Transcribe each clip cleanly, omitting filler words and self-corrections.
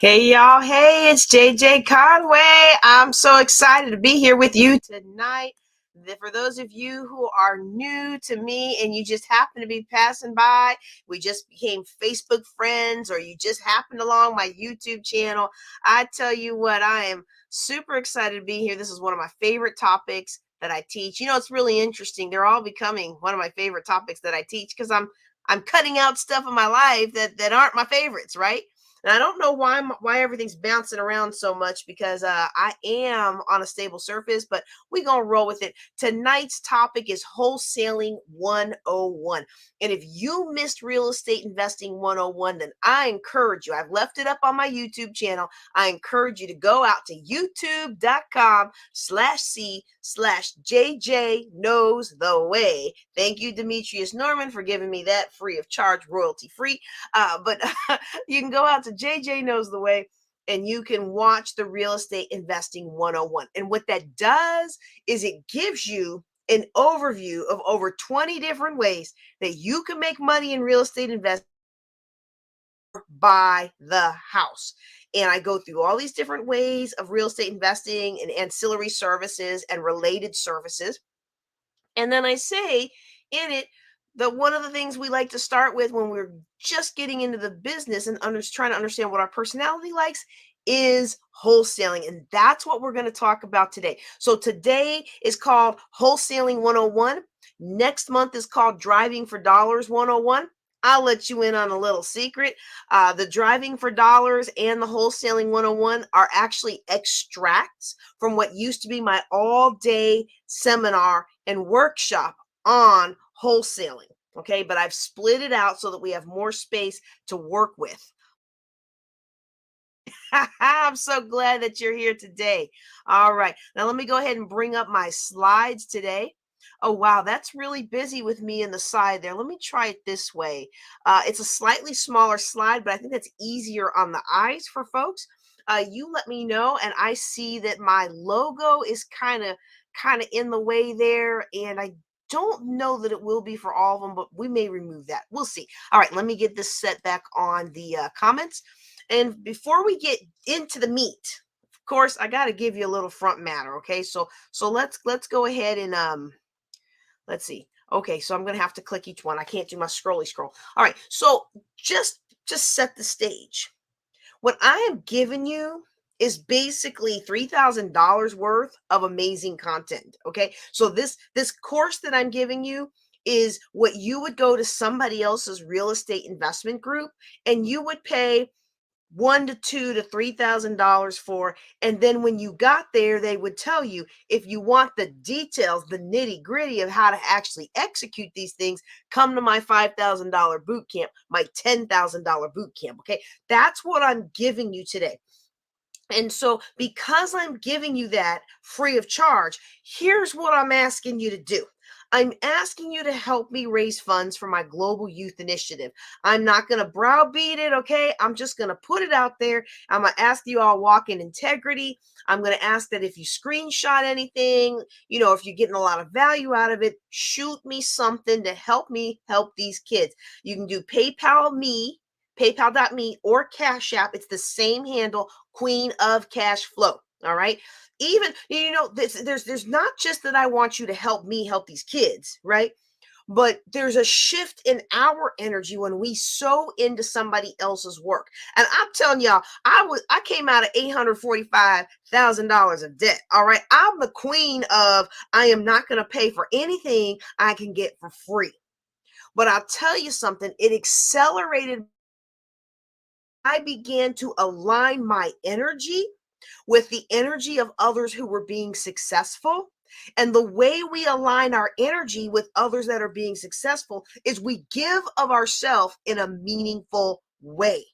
Hey y'all, hey, it's JJ Conway. I'm so excited to be here with you tonight. For those of you who are new to me and you just happen to be passing by, we just became Facebook friends, or you just happened along my YouTube channel, I tell you what, I am super excited to be here. This is one of my favorite topics that I teach. It's really interesting. They're all becoming one of my favorite topics that I teach because I'm cutting out stuff in my life that aren't my favorites, right? And I don't know why everything's bouncing around so much because I am on a stable surface, but we're going to roll with it. Tonight's topic is Wholesaling 101. And if you missed Real Estate Investing 101, then I encourage you. I've left it up on my YouTube channel. I encourage you to go out to youtube.com/C/JJ Knows the Way. Thank you, Demetrius Norman, for giving me that free of charge, royalty free. But you can go out to JJ Knows the Way and you can watch the Real Estate Investing 101. And what that does is it gives you an overview of over 20 different ways that you can make money in real estate investing. Buy the house. And I go through all these different ways of real estate investing and ancillary services and related services. And then I say in it that one of the things we like to start with when we're just getting into the business and trying to understand what our personality likes is wholesaling. And that's what we're going to talk about today. So today is called Wholesaling 101. Next month is called Driving for Dollars 101. I'll let you in on a little secret. The Driving for Dollars and the Wholesaling 101 are actually extracts from what used to be my all-day seminar and workshop on wholesaling. Okay, but I've split it out so that we have more space to work with. I'm so glad that you're here today. All right, now let me go ahead and bring up my slides today. Oh, wow, that's really busy with me in the side there. Let me try it this way. It's a slightly smaller slide, but I think that's easier on the eyes for folks. You let me know, and I see that my logo is kind of in the way there, and I don't know that it will be for all of them, but we may remove that. We'll see. All right, let me get this set back on the comments. And before we get into the meat, of course, I got to give you a little front matter. Okay, so let's go ahead and let's see. Okay, so I'm gonna have to click each one. I can't do my scrolly scroll. All right, so just set the stage. What I am giving you is basically $3,000 worth of amazing content. Okay, so this course that I'm giving you is what you would go to somebody else's real estate investment group and you would pay one to two to $3,000 for. And then when you got there, they would tell you if you want the details, the nitty gritty of how to actually execute these things, come to my $5,000 boot camp, my $10,000 boot camp. Okay, that's what I'm giving you today. And so, because I'm giving you that free of charge, here's what I'm asking you to do. I'm asking you to help me raise funds for my global youth initiative. I'm not going to browbeat it, okay? I'm just going to put it out there. I'm going to ask you all walk in integrity. I'm going to ask that if you screenshot anything, if you're getting a lot of value out of it, shoot me something to help me help these kids. You can do PayPal.me or Cash App. It's the same handle, Queen of Cash Flow. All right. Even, there's not just that I want you to help me help these kids, right? But there's a shift in our energy when we sow into somebody else's work. And I'm telling y'all, I came out of $845,000 of debt. All right. I'm the queen of I am not going to pay for anything I can get for free. But I'll tell you something, it accelerated. I began to align my energy with the energy of others who were being successful. And the way we align our energy with others that are being successful is we give of ourselves in a meaningful way.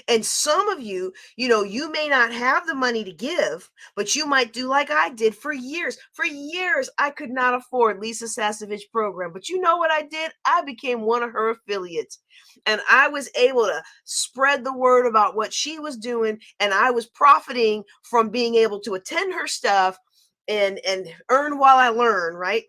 And some of you, you may not have the money to give, but you might do like I did for years. For years, I could not afford Lisa Sasevich program. But you know what I did? I became one of her affiliates. And I was able to spread the word about what she was doing. And I was profiting from being able to attend her stuff and earn while I learn, right?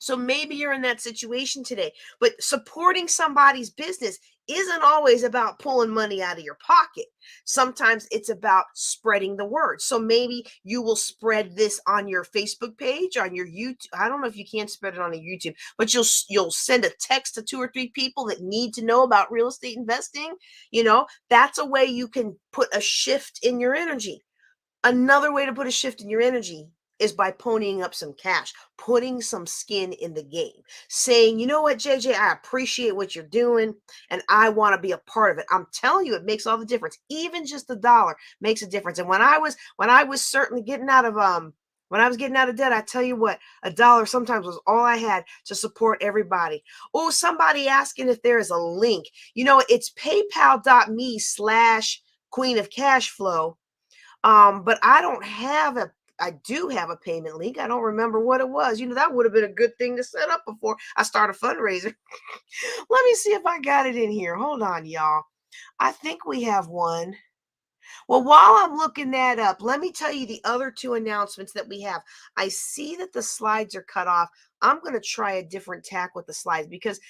So maybe you're in that situation today, but supporting somebody's business isn't always about pulling money out of your pocket. Sometimes it's about spreading the word. So maybe you will spread this on your Facebook page, on your YouTube. I don't know if you can spread it on a YouTube, but you'll send a text to 2 or 3 people that need to know about real estate investing. That's a way you can put a shift in your energy. Another way to put a shift in your energy is by ponying up some cash, putting some skin in the game, saying, you know what, JJ, I appreciate what you're doing and I want to be a part of it. I'm telling you, it makes all the difference. Even just a dollar makes a difference. And when I was certainly getting out of when I was getting out of debt, I tell you what, a dollar sometimes was all I had to support everybody. Oh, somebody asking if there is a link. It's paypal.me/Queen of Cash Flow. But I do have a payment link. I don't remember what it was. That would have been a good thing to set up before I start a fundraiser. Let me see if I got it in here. Hold on, y'all. I think we have one. Well, while I'm looking that up, let me tell you the other 2 announcements that we have. I see that the slides are cut off. I'm going to try a different tack with the slides because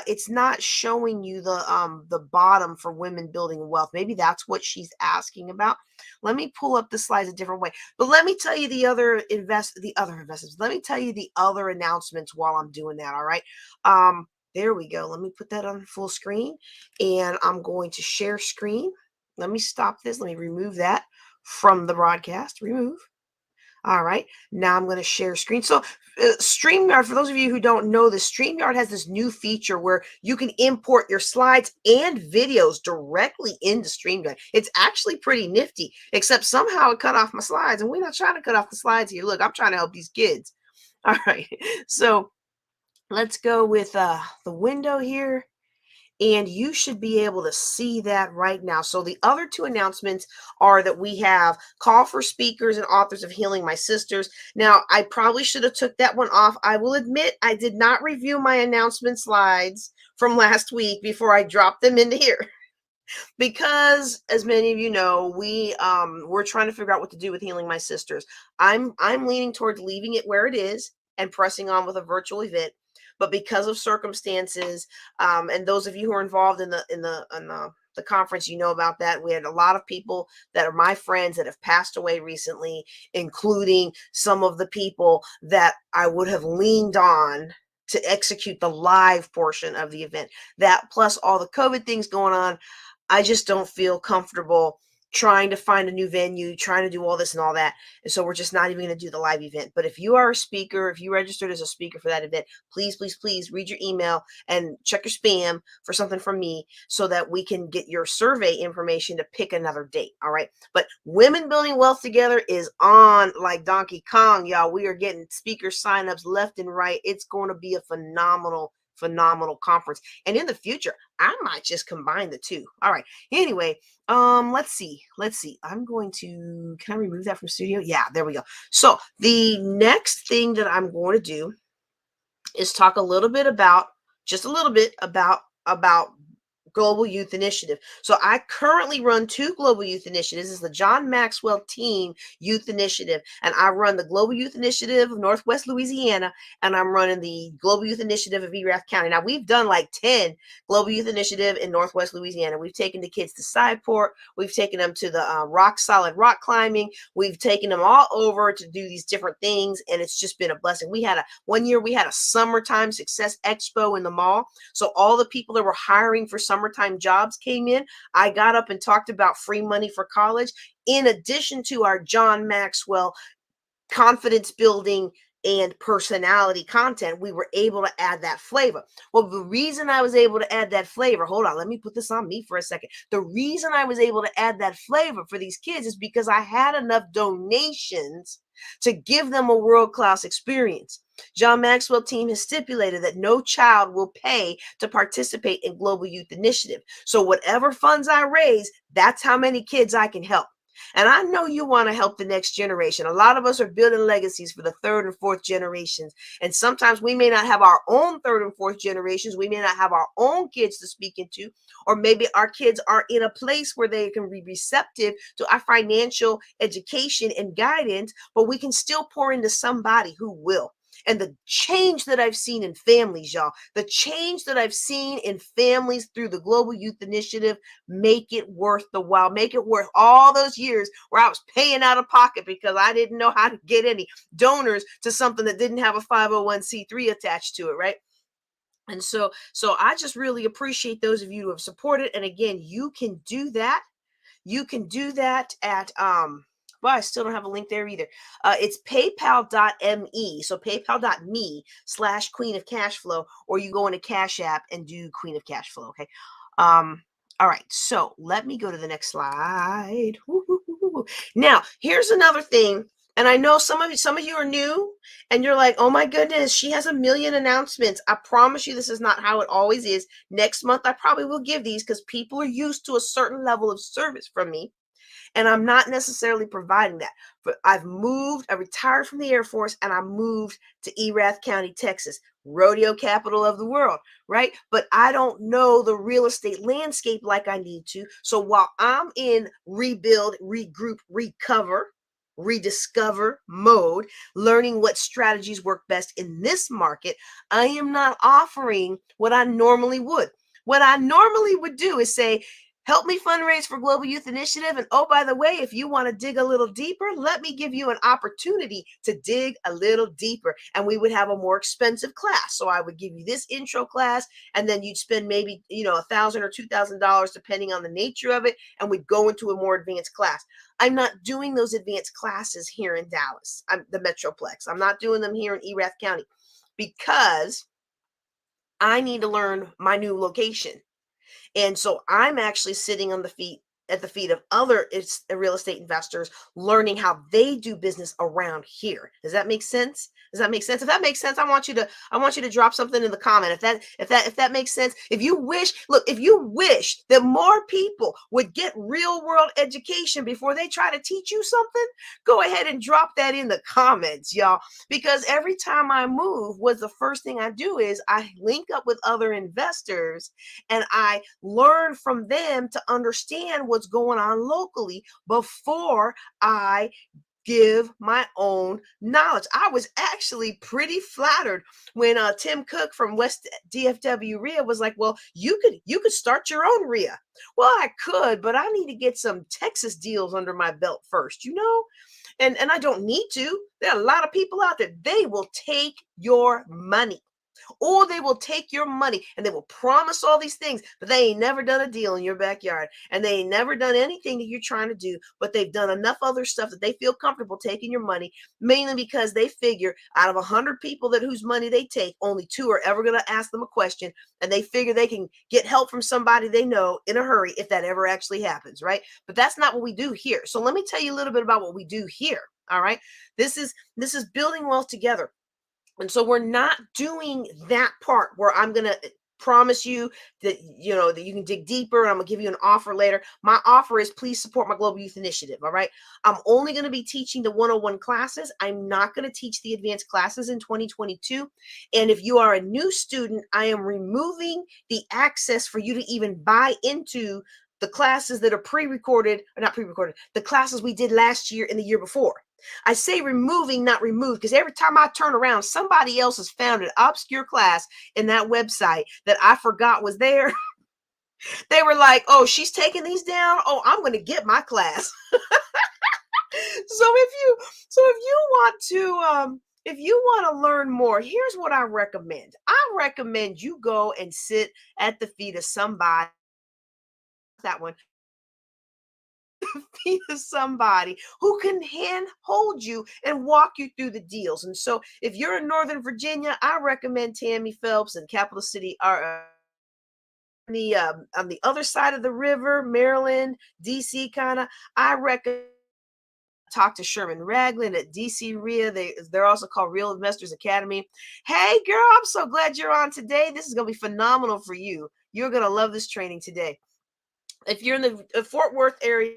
it's not showing you the bottom for women building wealth. Maybe that's what she's asking about. Let me pull up the slides a different way. But let me tell you the other investments. Let me tell you the other announcements while I'm doing that. All right. There we go. Let me put that on full screen, and I'm going to share screen. Let me stop this. Let me remove that from the broadcast. Remove. All right. Now I'm going to share screen. So StreamYard, for those of you who don't know this, StreamYard has this new feature where you can import your slides and videos directly into StreamYard. It's actually pretty nifty, except somehow it cut off my slides. And we're not trying to cut off the slides here. Look, I'm trying to help these kids. All right. So let's go with the window here. And you should be able to see that right now. So the other 2 announcements are that we have call for speakers and authors of Healing My Sisters. Now, I probably should have took that one off. I will admit I did not review my announcement slides from last week before I dropped them into here. Because, as many of you know, we're trying to figure out what to do with Healing My Sisters. I'm leaning towards leaving it where it is and pressing on with a virtual event. But because of circumstances, and those of you who are involved in the conference, you know about that. We had a lot of people that are my friends that have passed away recently, including some of the people that I would have leaned on to execute the live portion of the event. That plus all the COVID things going on, I just don't feel comfortable trying to find a new venue, trying to do all this and all that. And so we're just not even going to do the live event. But if you are a speaker, if you registered as a speaker for that event, please, please, please read your email and check your spam for something from me so that we can get your survey information to pick another date. All right. But Women Building Wealth Together is on like Donkey Kong, y'all. We are getting speaker signups left and right. It's going to be a phenomenal conference. And in the future, I might just combine the 2. All right. Anyway, let's see. I'm going to, can I remove that from studio? Yeah, there we go. So the next thing that I'm going to do is talk just a little bit about Global Youth Initiative. So I currently run 2 Global Youth Initiatives. This is the John Maxwell Team Youth Initiative, and I run the Global Youth Initiative of Northwest Louisiana, and I'm running the Global Youth Initiative of Erath County. Now, we've done like 10 Global Youth Initiative in Northwest Louisiana. We've taken the kids to Sideport. We've taken them to the rock climbing. We've taken them all over to do these different things, and it's just been a blessing. One year we had a summertime success expo in the mall. So all the people that were hiring for summertime jobs came in. I got up and talked about free money for college, in addition to our John Maxwell confidence building and personality content. We were able to add that flavor. Well, the reason I was able to add that flavor, hold on, let me put this on me for a second. The reason I was able to add that flavor for these kids is because I had enough donations to give them a world-class experience. John Maxwell Team has stipulated that no child will pay to participate in Global Youth Initiative. So whatever funds I raise, that's how many kids I can help. And I know you want to help the next generation. A lot of us are building legacies for the 3rd and 4th generations. And sometimes we may not have our own 3rd and 4th generations. We may not have our own kids to speak into, or maybe our kids are in a place where they can be receptive to our financial education and guidance, but we can still pour into somebody who will. And the change that I've seen in families, y'all, the change that I've seen in families through the Global Youth Initiative, make it worth the while, make it worth all those years where I was paying out of pocket because I didn't know how to get any donors to something that didn't have a 501c3 attached to it, right? And so I just really appreciate those of you who have supported. And again, you can do that. You can do that at well, I still don't have a link there either. It's paypal.me. So paypal.me/Queen of Cashflow, or you go into Cash App and do Queen of Cashflow. Okay. Um, all right. So let me go to the next slide. Now, here's another thing. And I know some of you are new and you're like, oh my goodness, she has a million announcements. I promise you this is not how it always is. Next month, I probably will give these because people are used to a certain level of service from me. And I'm not necessarily providing that. But I retired from the Air Force and I moved to Erath County, Texas, rodeo capital of the world, right? But I don't know the real estate landscape like I need to. So while I'm in rebuild, regroup, recover, rediscover mode, learning what strategies work best in this market, I am not offering what I normally would. What I normally would do is say, help me fundraise for Global Youth Initiative. And oh, by the way, if you want to dig a little deeper, let me give you an opportunity to dig a little deeper. And we would have a more expensive class. So I would give you this intro class, and then you'd spend maybe, $1,000 or $2,000, depending on the nature of it. And we'd go into a more advanced class. I'm not doing those advanced classes here in Dallas. I'm the Metroplex. I'm not doing them here in Erath County because I need to learn my new location. And so I'm actually sitting on the feet at the feet of other real estate investors, learning how they do business around here. Does that make sense? Does that make sense? If that makes sense, I want you to drop something in the comment. If that makes sense. If you wish that more people would get real world education before they try to teach you something, go ahead and drop that in the comments, y'all. Because every time I move, what's the first thing I do is I link up with other investors and I learn from them to understand what's going on locally before I give my own knowledge. I was actually pretty flattered when Tim Cook from West DFW RIA was like, well, you could start your own RIA. Well, I could, but I need to get some Texas deals under my belt first, and I don't need to. There are a lot of people out there. They will take your money. Or they will take your money and they will promise all these things, but they ain't never done a deal in your backyard. And they ain't never done anything that you're trying to do, but they've done enough other stuff that they feel comfortable taking your money, mainly because they figure out of 100 people whose money they take, only 2 are ever going to ask them a question. And they figure they can get help from somebody they know in a hurry if that ever actually happens, right? But that's not what we do here. So let me tell you a little bit about what we do here. All right. This is building wealth together. And so we're not doing that part where I'm going to promise you that, that you can dig deeper and I'm going to give you an offer later. My offer is please support my Global Youth Initiative. All right. I'm only going to be teaching the 101 classes. I'm not going to teach the advanced classes in 2022. And if you are a new student, I am removing the access for you to even buy into the classes that are pre-recorded, or not pre-recorded, the classes we did last year and the year before. I say removing, not removed, because every time I turn around, somebody else has found an obscure class in that website that I forgot was there. They were like, oh, she's taking these down. Oh, I'm going to get my class. If you want to learn more, here's what I recommend. I recommend you go and sit at the feet of somebody. That one. Somebody who can hand hold you and walk you through the deals. And so if you're in Northern Virginia, I recommend Tammy Phelps and Capital City are on the other side of the river, Maryland, DC kind of. I recommend talk to Sherman Ragland at DC RIA. They're also called Real Investors Academy. Hey girl, I'm so glad you're on today. This is going to be phenomenal for you. You're going to love this training today. If you're in the Fort Worth area,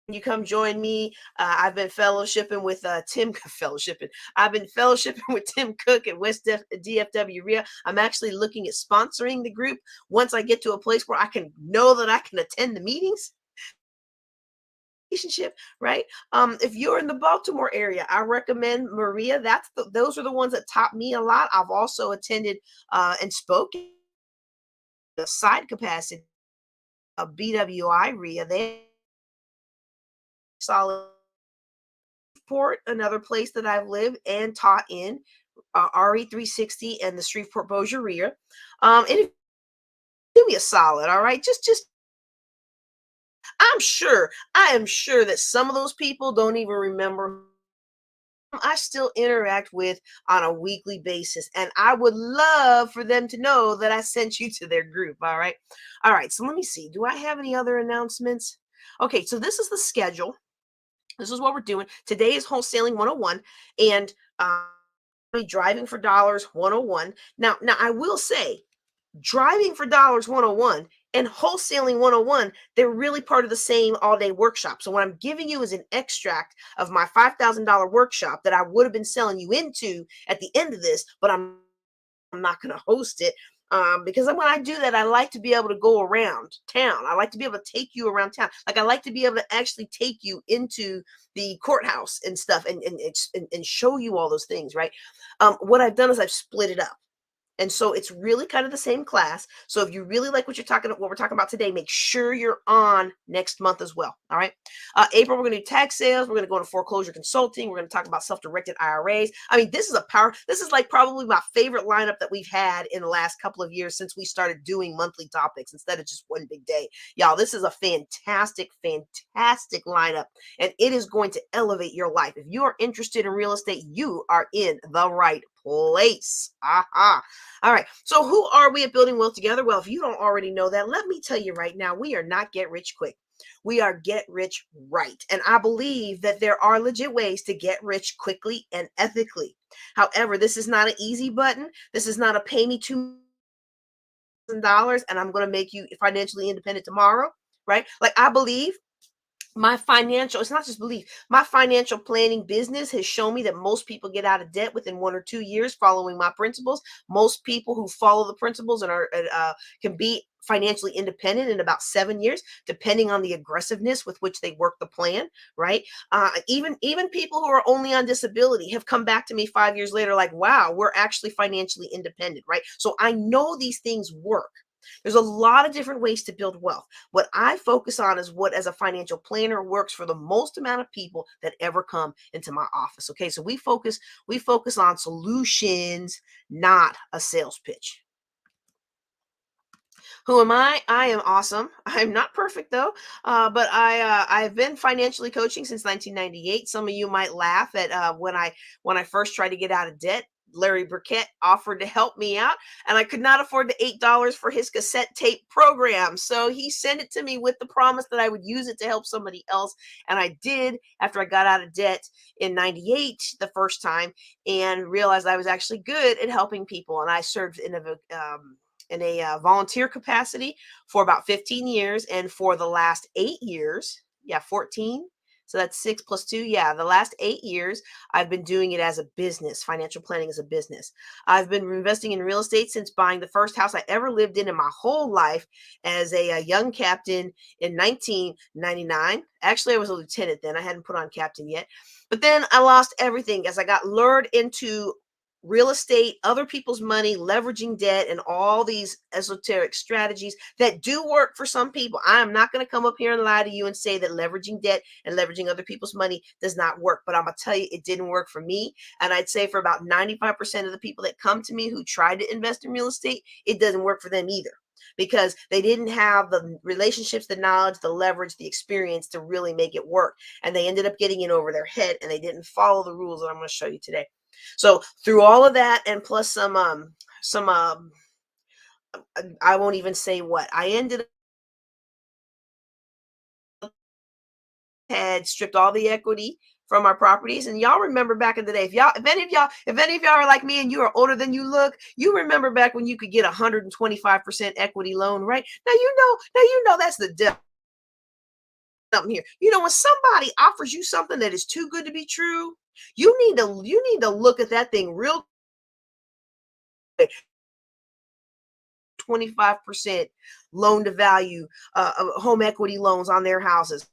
you come join me. I've been fellowshipping with Tim fellowshipping. I've been fellowshipping with Tim Cook at West DFW RIA. I'm actually looking at sponsoring the group once I get to a place where I can know that I can attend the meetings. relationship, right? If you're in the Baltimore area, I recommend Maria. Those are the ones that taught me a lot. I've also attended and spoken a side capacity of BWI RIA. They solid Port, another place that I've lived and taught in, RE360 and the Shreveport Bossier RIA. And if do me a solid, all right, just I am sure that some of those people don't even remember I still interact with on a weekly basis. And I would love for them to know that I sent you to their group. All right. All right. So let me see. Do I have any other announcements? Okay. So this is the schedule. This is what we're doing. Today is Wholesaling 101 and driving for dollars 101. Now I will say driving for dollars 101 and wholesaling 101, they're really part of the same all day workshop. So what I'm giving you is an extract of my $5,000 workshop that I would have been selling you into at the end of this, but I'm not going to host it. Because when I do that, I like to be able to go around town. I like to be able to take you around town. Like I like to be able to actually take you into the courthouse and stuff and show you all those things, right? What I've done is I've split it up. And so it's really kind of the same class. So if you really like what we're talking about today, make sure you're on next month as well. All right. April, we're going to do tax sales. We're going to go into foreclosure consulting. We're going to talk about self-directed IRAs. I mean, this is like probably my favorite lineup that we've had in the last couple of years since we started doing monthly topics instead of just one big day. Y'all, this is a fantastic, fantastic lineup, and it is going to elevate your life. If you are interested in real estate, you are in the right place. Aha. All right. So who are we at Building Wealth Together? Well, if you don't already know that, let me tell you right now, we are not get rich quick. We are get rich right. And I believe that there are legit ways to get rich quickly and ethically. However, this is not an easy button. This is not a pay me $2,000 and I'm going to make you financially independent tomorrow, right? Like I believe it's not just belief, my financial planning business has shown me that most people get out of debt within 1 or 2 years following my principles. Most people who follow the principles and can be financially independent in about 7 years, depending on the aggressiveness with which they work the plan, right? Even people who are only on disability have come back to me 5 years later like, wow, we're actually financially independent, right? So I know these things work. There's a lot of different ways to build wealth. What I focus on is what, as a financial planner, works for the most amount of people that ever come into my office. Okay, so we focus on solutions, not a sales pitch. Who am I? I am awesome. I'm not perfect though, but I've been financially coaching since 1998. Some of you might laugh at when I first tried to get out of debt. Larry Burkett offered to help me out, and I could not afford the $8 for his cassette tape program. So he sent it to me with the promise that I would use it to help somebody else. And I did after I got out of debt in 98 the first time and realized I was actually good at helping people. And I served in a volunteer capacity for about 15 years. And for the last 8 years, yeah, 14. So that's 6 plus 2. Yeah, the last 8 years, I've been doing it as a business, financial planning as a business. I've been investing in real estate since buying the first house I ever lived in my whole life as a young captain in 1999. Actually, I was a lieutenant then. I hadn't put on captain yet. But then I lost everything as I got lured into real estate, other people's money, leveraging debt, and all these esoteric strategies that do work for some people. I am not going to come up here and lie to you and say that leveraging debt and leveraging other people's money does not work. But I'm going to tell you, it didn't work for me. And I'd say for about 95% of the people that come to me who tried to invest in real estate, it doesn't work for them either, because they didn't have the relationships, the knowledge, the leverage, the experience to really make it work. And they ended up getting in over their head and they didn't follow the rules that I'm going to show you today. So through all of that, and plus some I won't even say what I ended up had stripped all the equity from our properties. And y'all remember back in the day, if any of y'all are like me and you are older than you look, you remember back when you could get 125% equity loan, right? Now you know that's the devil. Something here. When somebody offers you something that is too good to be true, you need to look at that thing real quick. 25% loan to value home equity loans on their houses.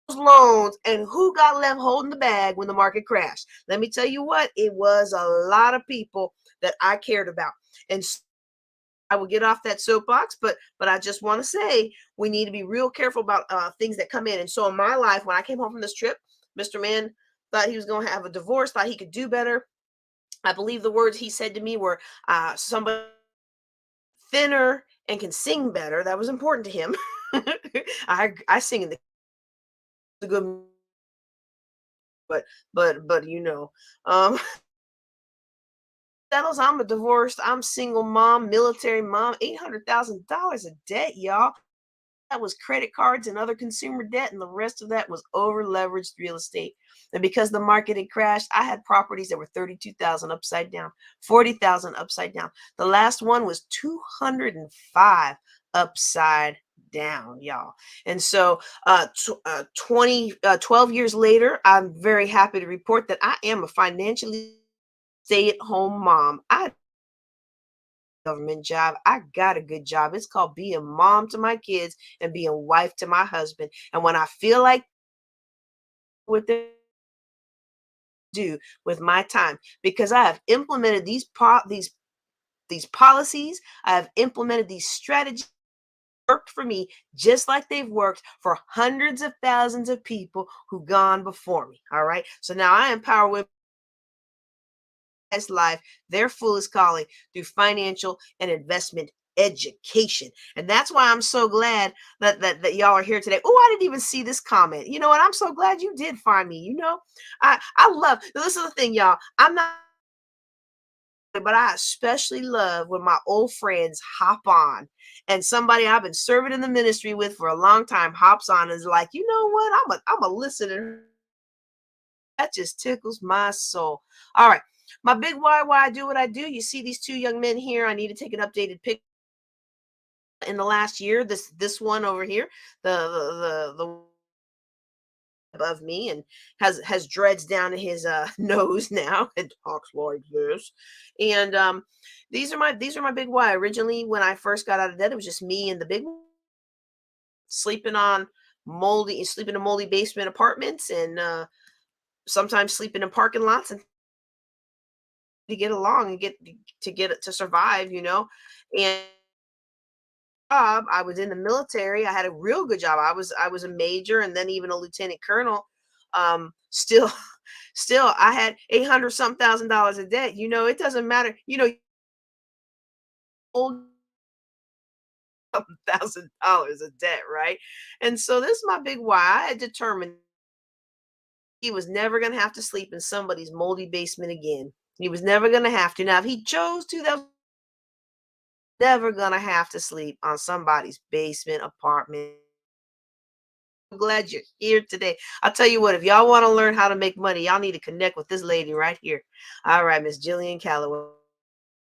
those loans, and who got left holding the bag when the market crashed? Let me tell you what, it was a lot of people that I cared about. And I will get off that soapbox, but I just want to say we need to be real careful about things that come in. And so in my life, when I came home from this trip, Mr. Man thought he was going to have a divorce, thought he could do better. I believe the words he said to me were somebody thinner and can sing better. That was important to him. I sing in the good, but um, settles. I'm a divorced, I'm single mom, military mom, $800,000 of debt, y'all. That was credit cards and other consumer debt, and the rest of that was over leveraged real estate. And because the market had crashed, I had properties that were 32,000 upside down, 40,000 upside down. The last one was 205 upside down, y'all. And so 12 years later, I'm very happy to report that I am a financially stay-at-home mom. I government job. I got a good job. It's called being mom to my kids and being wife to my husband. And when I feel like what they do with my time, because I have implemented these policies, I have implemented these strategies worked for me just like they've worked for hundreds of thousands of people who gone before me. All right. So now I empower women life their fullest calling through financial and investment education. And that's why I'm so glad that y'all are here today. Oh, I didn't even see this comment. You know what? I'm so glad you did find me. I love, this is the thing, y'all. I'm not, but I especially love when my old friends hop on and somebody I've been serving in the ministry with for a long time hops on and is like, you know what? I'm a listener. That just tickles my soul. All right. My big why I do what I do. You see these two young men here. I need to take an updated pic in the last year. This one over here, the above me and has dreads down to his nose now and talks like this. And these are my big why. Originally, when I first got out of debt, it was just me and the big sleeping on sleeping in moldy basement apartments and sometimes sleeping in parking lots and to get along and get it to survive. And job, I was in the military. I had a real good job. I was a major and then even a lieutenant colonel. Still still I had 800 some thousand dollars of debt. It doesn't matter. Old $1,000 of debt, right? And so this is my big why. I had determined he was never gonna have to sleep in somebody's moldy basement again. He was never gonna have to. Now, if he chose to, that was never gonna have to sleep on somebody's basement apartment. I'm glad you're here today. I'll tell you what, if y'all want to learn how to make money, y'all need to connect with this lady right here. All right, Miss Jillian Calloway.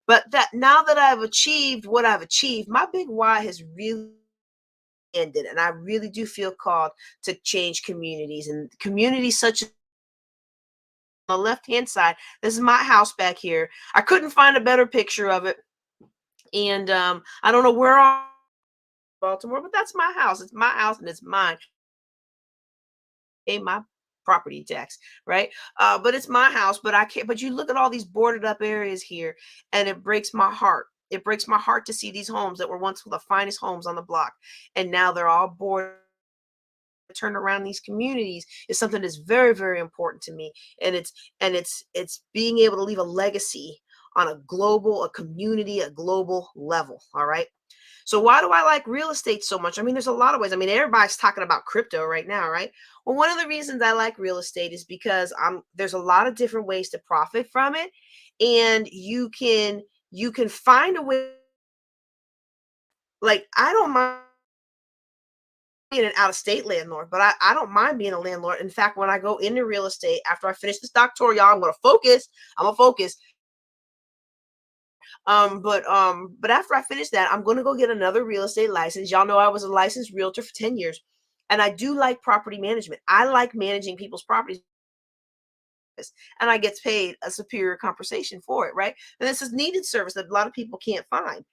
But that now that I've achieved what I've achieved, my big why has really ended. And I really do feel called to change communities and communities such as on the left hand side. This is my house back here. I couldn't find a better picture of it. And I don't know where I'm Baltimore, but that's my house. It's my house and it's mine. Pay my property tax, right? But it's my house. But I can't. But you look at all these boarded up areas here, and it breaks my heart. It breaks my heart to see these homes that were once the finest homes on the block, and now they're all boarded. Turn around these communities is something that's very, very important to me, and it's being able to leave a legacy on a community, a global level. All right. So why do I like real estate so much? I mean, there's a lot of ways. I mean, everybody's talking about crypto right now, right? Well, one of the reasons I like real estate is because there's a lot of different ways to profit from it, and you can find a way. Like I don't mind being an out-of-state landlord, but I don't mind being a landlord. In fact, when I go into real estate after I finish this doctoral, y'all, I'm gonna focus. I'm gonna focus. But after I finish that, I'm gonna go get another real estate license. Y'all know I was a licensed realtor for 10 years. And I do like property management. I like managing people's properties and I get paid a superior compensation for it, right? And this is needed service that a lot of people can't find.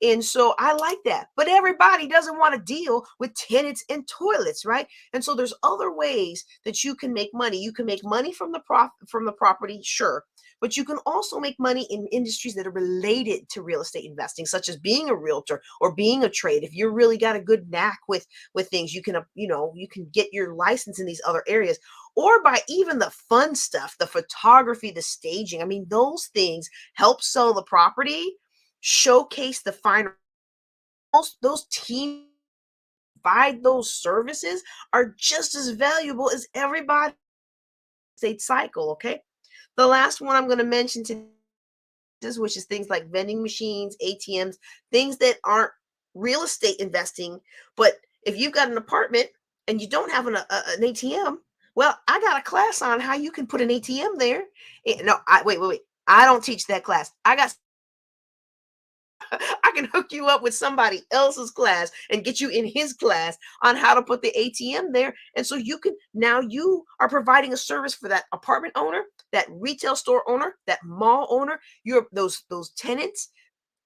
And so I like that. But everybody doesn't want to deal with tenants and toilets, right? And so there's other ways that you can make money. You can make money from the property, sure. But you can also make money in industries that are related to real estate investing, such as being a realtor or being a trade. If you're really got a good knack with things, you can you can get your license in these other areas, or by even the fun stuff, the photography, the staging. I mean, those things help sell the property, showcase the finer. Those teams provide those services are just as valuable as everybody state cycle. Okay. The last one I'm going to mention today, which is things like vending machines, ATMs, things that aren't real estate investing. But if you've got an apartment and you don't have an ATM, well, I got a class on how you can put an ATM there. No, wait. I don't teach that class. I can hook you up with somebody else's class and get you in his class on how to put the ATM there. And so you are providing a service for that apartment owner, that retail store owner, that mall owner, those tenants,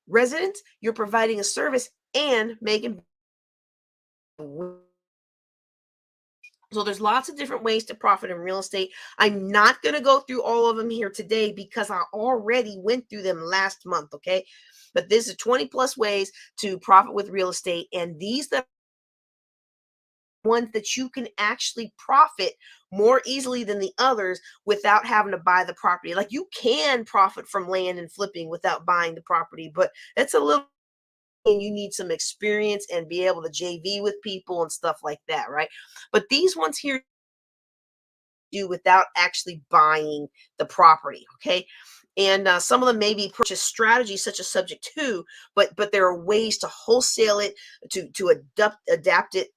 residents, you're providing a service and making. So there's lots of different ways to profit in real estate. I'm not going to go through all of them here today because I already went through them last month, okay? But this is 20 plus ways to profit with real estate, and these are ones that you can actually profit more easily than the others without having to buy the property. Like, you can profit from land and flipping without buying the property, but that's a little, and you need some experience and be able to JV with people and stuff like that, right? But these ones here do without actually buying the property, okay? And some of them may be purchase strategies such as subject to, but there are ways to wholesale it, to adapt it,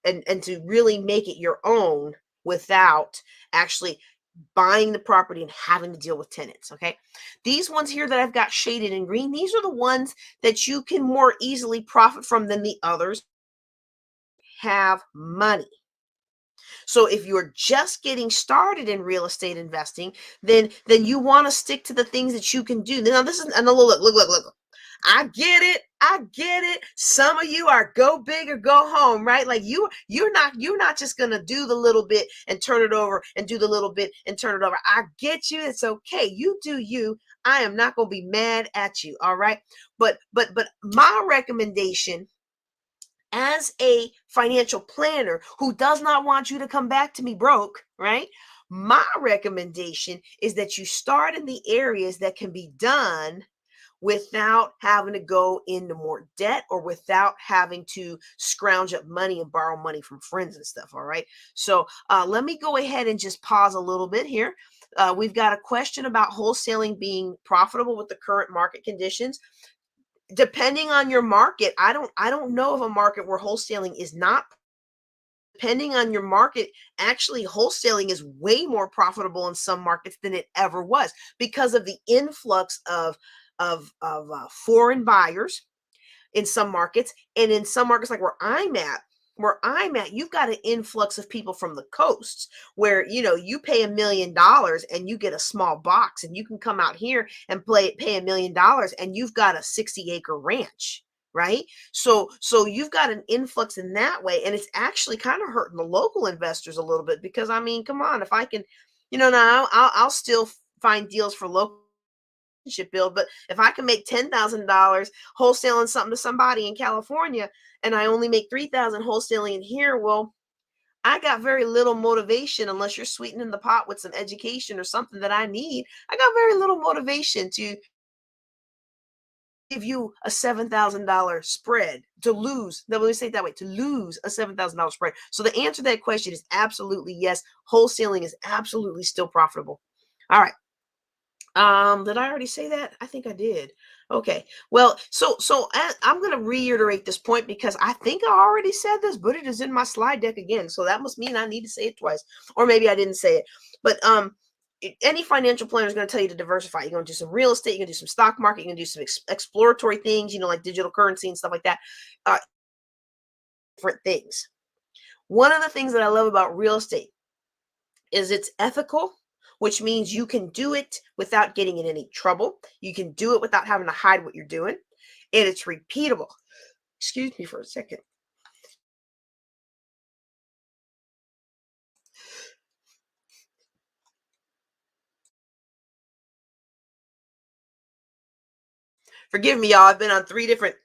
and to really make it your own without actually buying the property and having to deal with tenants. Okay. These ones here that I've got shaded in green, these are the ones that you can more easily profit from than the others. Have money. So if you're just getting started in real estate investing, then you want to stick to the things that you can do. Now this is, and look. I get it. I get it. Some of you are go big or go home, right? Like, you're not just gonna do the little bit and turn it over and do the little bit and turn it over. I get you. It's okay. You do you. I am not gonna be mad at you. All right. But my recommendation as a financial planner who does not want you to come back to me broke, right? My recommendation is that you start in the areas that can be done without having to go into more debt or without having to scrounge up money and borrow money from friends and stuff. All right. So let me go ahead and just pause a little bit here. We've got a question about wholesaling being profitable with the current market conditions. Depending on your market, I don't know of a market where wholesaling is not. Depending on your market, actually wholesaling is way more profitable in some markets than it ever was because of the influx of foreign buyers in some markets, and in some markets like where I'm at, you've got an influx of people from the coasts where you pay $1 million and you get a small box, and you can come out here and pay $1 million and you've got a 60-acre ranch, right? So you've got an influx in that way, and it's actually kind of hurting the local investors a little bit because, I mean, come on, if I can, now I'll still find deals for local build. But if I can make $10,000 wholesaling something to somebody in California, and I only make 3,000 wholesaling in here, well, I got very little motivation unless you're sweetening the pot with some education or something that I need. I got very little motivation to give you a $7,000 spread to lose. Let me say it that way, to lose a $7,000 spread. So the answer to that question is absolutely yes. Wholesaling is absolutely still profitable. All right. Did I already say that? I think I did. Okay. Well, I'm going to reiterate this point because I think I already said this, but it is in my slide deck again. So that must mean I need to say it twice, or maybe I didn't say it. But any financial planner is going to tell you to diversify. You're going to do some real estate. You're going to do some stock market. You're going to do some exploratory things, like digital currency and stuff like that. Different things. One of the things that I love about real estate is it's ethical, which means you can do it without getting in any trouble. You can do it without having to hide what you're doing. and it's repeatable. Excuse me for a second. Forgive me, y'all. I've been on three different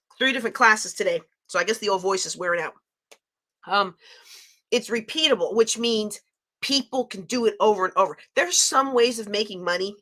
classes today, so I guess the old voice is wearing out. Um, it's repeatable, which means people can do it over and over. There's some ways of making money.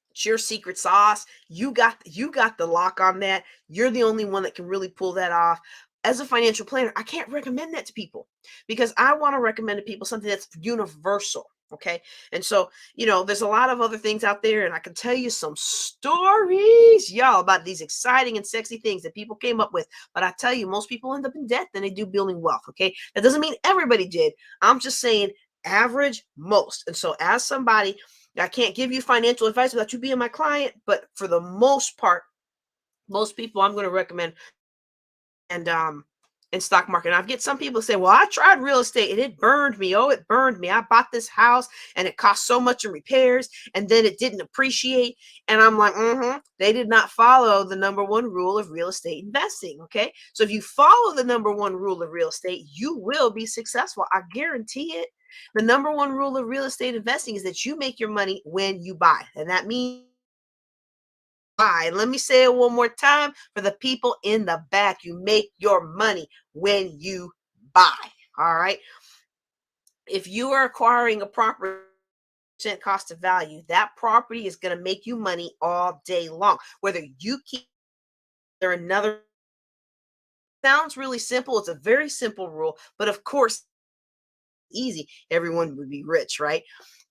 It's your secret sauce. You got the lock on that. You're the only one that can really pull that off. As a financial planner, I can't recommend that to people because I want to recommend to people something that's universal. Okay. And so, there's a lot of other things out there, and I can tell you some stories, y'all, about these exciting and sexy things that people came up with. But I tell you, most people end up in debt than they do building wealth. Okay. That doesn't mean everybody did. I'm just saying average most. And so, as somebody, I can't give you financial advice without you being my client, but for the most part, most people I'm going to recommend and stock market. And I get some people say, "Well, I tried real estate and it burned me. Oh, it burned me. I bought this house and it cost so much in repairs and then it didn't appreciate." And I'm like, they did not follow the number one rule of real estate investing. Okay. So if you follow the number one rule of real estate, you will be successful. I guarantee it. The number one rule of real estate investing is that you make your money when you buy. And that means buy. And let me say it one more time for the people in the back. You make your money when you buy. All right. If you are acquiring a property cost of value, that property is going to make you money all day long. Whether you keep there another sounds really simple. It's a very simple rule, but of course, easy, everyone would be rich, right?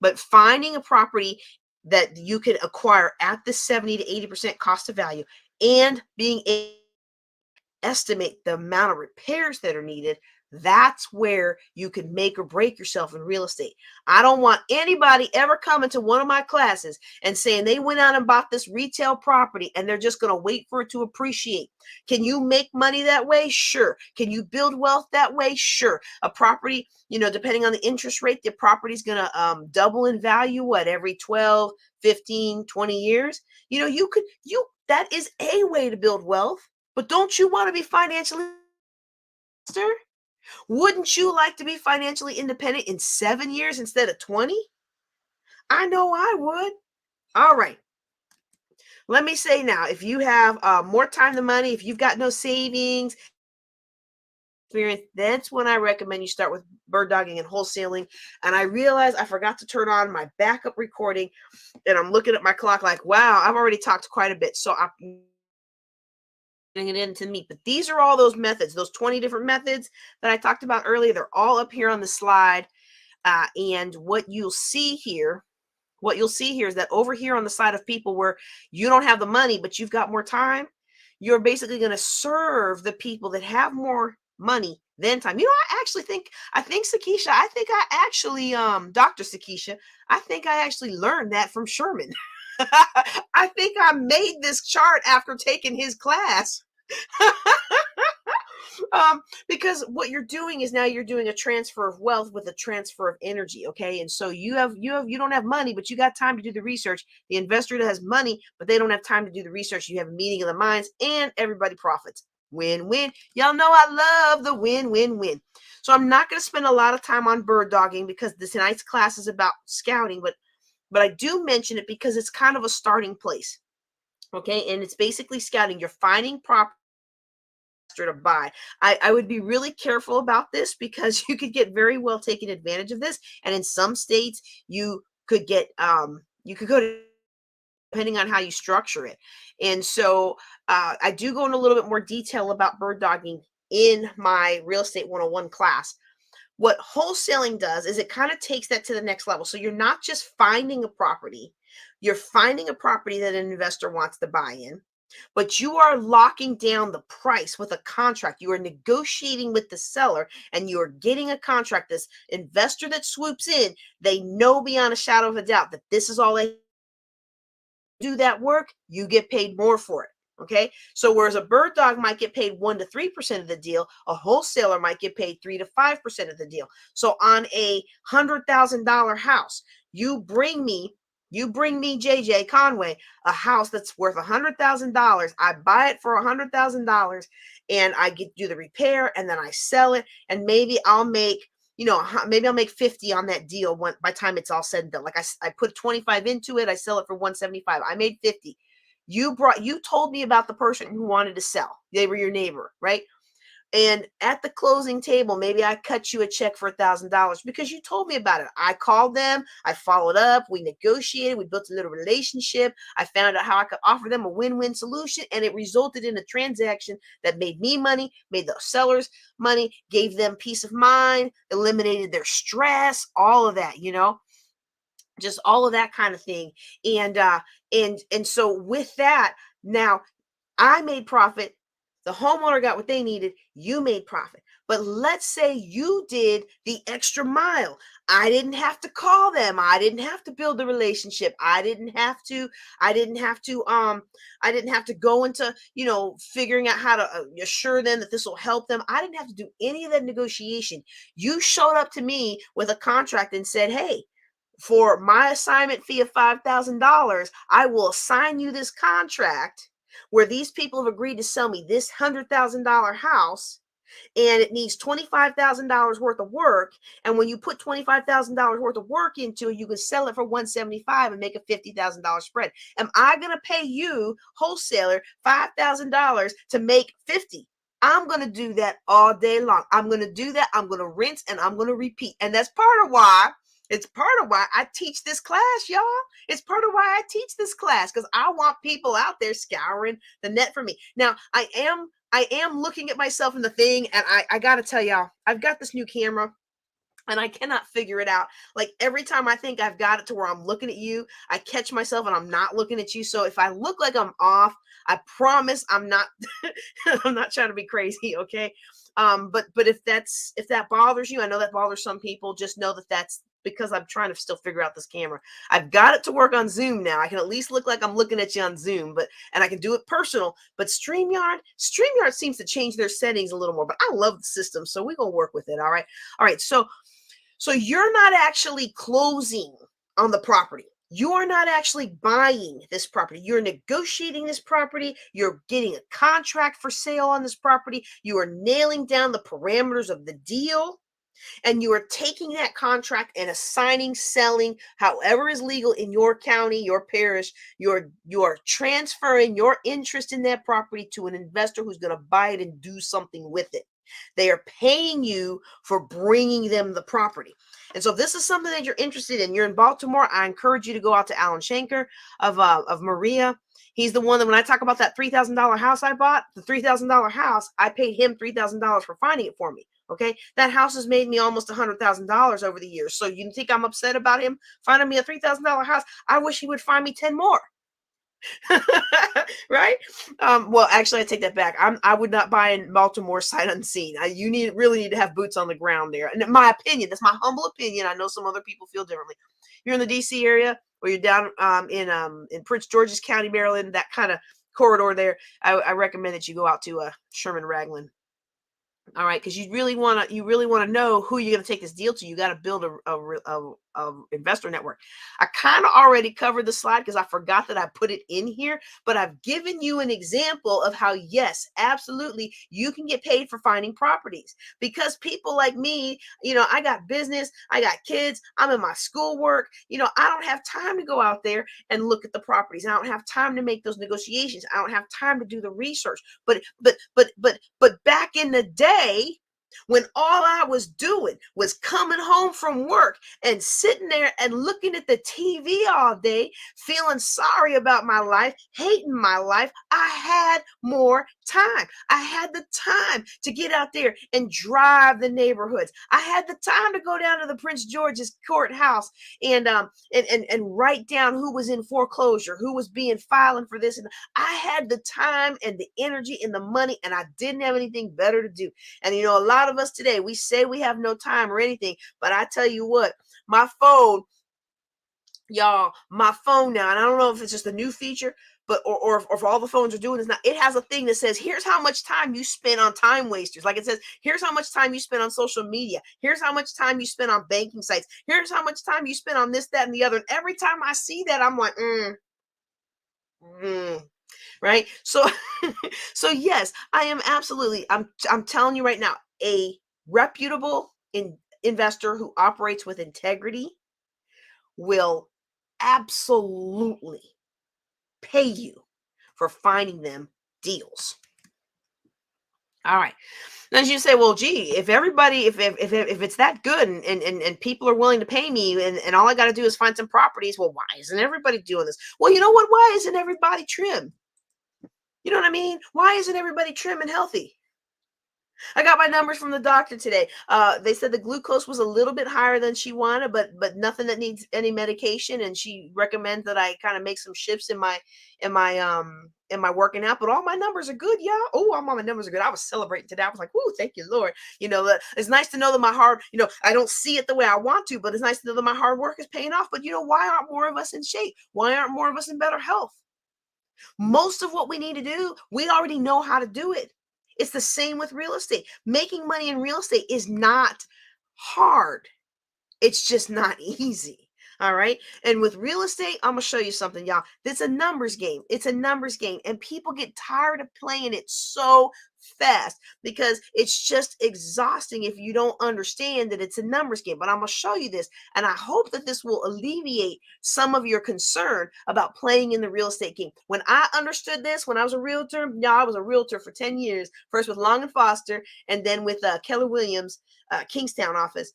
But finding a property that you can acquire at the 70 to 80% cost of value and being able to estimate the amount of repairs that are needed, that's where you can make or break yourself in real estate. I don't want anybody ever coming to one of my classes and saying they went out and bought this retail property and they're just going to wait for it to appreciate. Can you make money that way? Sure. Can you build wealth that way? Sure. A property, depending on the interest rate, the property is going to double in value, every 12, 15, 20 years. That is a way to build wealth. But don't you want to be financially master? Wouldn't you like to be financially independent in 7 years instead of 20? I know I would. All right. Let me say now, if you have more time than money, if you've got no savings experience, that's when I recommend you start with bird dogging and wholesaling. And I realized I forgot to turn on my backup recording, and I'm looking at my clock like, wow, I've already talked quite a bit. So I'm getting it into meat. But these are all those methods, those 20 different methods that I talked about earlier. They're all up here on the slide. And what you'll see here is that over here on the side of people where you don't have the money, but you've got more time, you're basically going to serve the people that have more money than time. I think Sakisha, Dr. Sakisha, I think I actually learned that from Sherman. I think I made this chart after taking his class. Because what you're doing is now you're doing a transfer of wealth with a transfer of energy. Okay. And so you don't have money, but you got time to do the research. The investor that has money, but they don't have time to do the research. You have a meeting of the minds and everybody profits. Win-win. Y'all know I love the win-win-win. So I'm not going to spend a lot of time on bird dogging because tonight's class is about scouting, but I do mention it because it's kind of a starting place. Okay. And it's basically scouting. You're finding property to buy. I would be really careful about this because you could get very well taken advantage of this. And in some states, you could get you could go to, depending on how you structure it. And so I do go into a little bit more detail about bird dogging in my real estate 101 class. What wholesaling does is it kind of takes that to the next level. So you're not just finding a property, you're finding a property that an investor wants to buy in, but you are locking down the price with a contract. You are negotiating with the seller and you are getting a contract. This investor that swoops in, they know beyond a shadow of a doubt that this is all they do that work, you get paid more for it. Okay. So whereas a bird dog might get paid 1 to 3% of the deal, a wholesaler might get paid 3 to 5% of the deal. So on a $100,000 house, you bring me You bring me, JJ Conway, a house that's worth $100,000. I buy it for $100,000 and I get do the repair and then I sell it. And maybe I'll make, maybe I'll make 50 on that deal by the time it's all said and done. Like I put 25 into it. I sell it for 175. I made 50. You told me about the person who wanted to sell. They were your neighbor, right? And at the closing table, maybe I cut you a check for $1,000 because you told me about it. I called them, I followed up, we negotiated, we built a little relationship. I found out how I could offer them a win-win solution, and it resulted in a transaction that made me money, made the sellers money, gave them peace of mind, eliminated their stress, all of that, just all of that kind of thing. And so with that, now I made profit. The homeowner got what they needed. You made profit. But let's say you did the extra mile. I didn't have to call them. I didn't have to build the relationship. I didn't have to go into, figuring out how to assure them that this will help them. I didn't have to do any of that negotiation. You showed up to me with a contract and said, "Hey, for my assignment fee of $5,000, I will assign you this contract where these people have agreed to sell me this $100,000 house, and it needs $25,000 worth of work. And when you put $25,000 worth of work into it, you can sell it for 175 and make a $50,000 spread. Am I going to pay you, wholesaler, $5,000 to make 50? I'm going to do that all day long. I'm going to do that. I'm going to rinse and I'm going to repeat. And that's it's part of why I teach this class, y'all. It's part of why I teach this class, because I want people out there scouring the net for me. Now, I am looking at myself in the thing, and I got to tell y'all, I've got this new camera, and I cannot figure it out. Like every time I think I've got it to where I'm looking at you, I catch myself and I'm not looking at you. So if I look like I'm off, I promise I'm not, I'm not trying to be crazy. Okay. But if that bothers you, I know that bothers some people, just know that that's because I'm trying to still figure out this camera. I've got it to work on Zoom now. I can at least look like I'm looking at you on Zoom, and I can do it personal. But StreamYard seems to change their settings a little more, but I love the system. So we're going to work with it. All right. All right. So you're not actually closing on the property. You're not actually buying this property. You're negotiating this property. You're getting a contract for sale on this property. You are nailing down the parameters of the deal. And you are taking that contract and assigning, selling, however is legal in your county, your parish. You're transferring your interest in that property to an investor who's going to buy it and do something with it. They are paying you for bringing them the property. And so if this is something that you're interested in, you're in Baltimore, I encourage you to go out to Alan Shanker of Maria. He's the one that when I talk about that $3,000 house I bought, the $3,000 house, I paid him $3,000 for finding it for me. Okay. That house has made me almost $100,000 over the years. So you think I'm upset about him finding me a $3,000 house? I wish he would find me 10 more. Right? Well, actually, I take that back. I would not buy in Baltimore sight unseen. You really need to have boots on the ground there. And in my opinion, that's my humble opinion. I know some other people feel differently. You're in the DC area, or you're down in Prince George's County, Maryland, that kind of corridor there. I recommend that you go out to Sherman Ragland. All right, because you really want to know who you're going to take this deal to. You got to build a investor network. I kind of already covered the slide because I forgot that I put it in here, but I've given you an example of how, yes, absolutely, you can get paid for finding properties. Because people like me, I got business, I got kids, I'm in my schoolwork, I don't have time to go out there and look at the properties. I don't have time to make those negotiations. I don't have time to do the research. But back in the day, when all I was doing was coming home from work and sitting there and looking at the TV all day, feeling sorry about my life, hating my life, I had more time. I had the time to get out there and drive the neighborhoods. I had the time to go down to the Prince George's courthouse and write down who was in foreclosure, who was being filing for this. And I had the time and the energy and the money, and I didn't have anything better to do. And a lot of us today, we say we have no time or anything, but I tell you what, my phone now, and I don't know if it's just a new feature, but or if all the phones are doing is not, it has a thing that says, here's how much time you spend on time wasters. Like it says, here's how much time you spend on social media. Here's how much time you spend on banking sites. Here's how much time you spend on this, that, and the other. And every time I see that, I'm like, mm, right? So, so yes, I am absolutely. I'm telling you right now, a reputable investor who operates with integrity will absolutely pay you for finding them deals. All right. Now, as you say, well, gee, if everybody, if it's that good and people are willing to pay me and all I got to do is find some properties, well, why isn't everybody doing this? Well, you know what? Why isn't everybody trim? You know what I mean? Why isn't everybody trim and healthy? I got my numbers from the doctor today. They said the glucose was a little bit higher than she wanted, but nothing that needs any medication. And she recommends that I kind of make some shifts in my working out. But all my numbers are good, yeah. Oh, all my numbers are good. I was celebrating today. I was like, "Whoo, thank you, Lord." It's nice to know that my hard, I don't see it the way I want to, but it's nice to know that my hard work is paying off. But why aren't more of us in shape? Why aren't more of us in better health? Most of what we need to do, we already know how to do it. It's the same with real estate. Making money in real estate is not hard. It's just not easy. All right. And with real estate, I'm going to show you something, y'all. It's a numbers game. It's a numbers game. And people get tired of playing it so fast because it's just exhausting if you don't understand that it's a numbers game. But I'm going to show you this. And I hope that this will alleviate some of your concern about playing in the real estate game. When I understood this, when I was a realtor, I was a realtor for 10 years, first with Long and Foster, and then with Keller Williams, Kingstown office.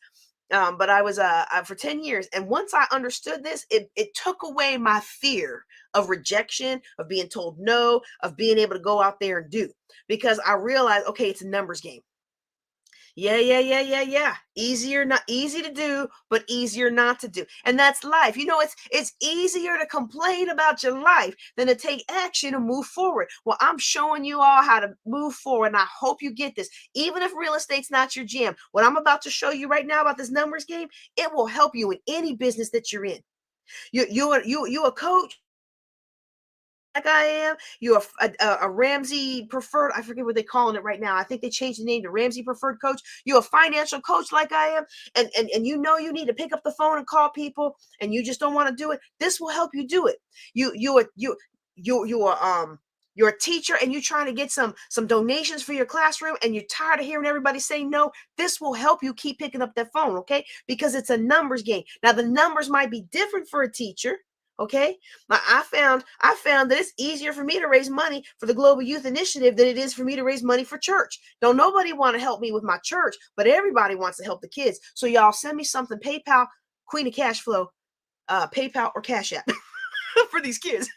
But I was for 10 years. And once I understood this, it took away my fear of rejection, of being told no, of being able to go out there and do, because I realized, okay, it's a numbers game. Yeah. Easier, not easy to do, but easier not to do. And that's life. It's easier to complain about your life than to take action and move forward. Well, I'm showing you all how to move forward, and I hope you get this. Even if real estate's not your jam, what I'm about to show you right now about this numbers game, it will help you in any business that you're in. You a coach like I am. You're a Ramsey preferred. I forget what they're calling it right now. I think they changed the name to Ramsey preferred coach. You're a financial coach like I am, and you need to pick up the phone and call people, and you just don't want to do it. This will help you do it. You're a teacher and you're trying to get some donations for your classroom and you're tired of hearing everybody say no. This will help you keep picking up that phone, okay? Because it's a numbers game. Now the numbers might be different for a teacher. Okay. Now I found that it's easier for me to raise money for the Global Youth Initiative than it is for me to raise money for church. Don't nobody want to help me with my church, but everybody wants to help the kids. So y'all send me something, PayPal, Queen of Cash Flow, PayPal or Cash App for these kids.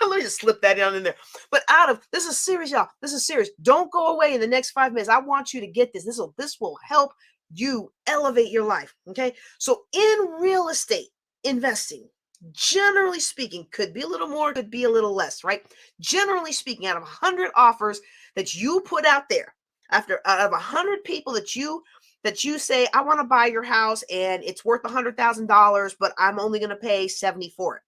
Let me just slip that down in there. But this is serious, y'all. This is serious. Don't go away in the next 5 minutes. I want you to get this. This will help you elevate your life. Okay. So in real estate investing, generally speaking, could be a little more, could be a little less, right? Generally speaking, out of 100 offers that you put out there, out of 100 people that you say, I want to buy your house and it's worth $100,000, but I'm only going to pay 70 for it.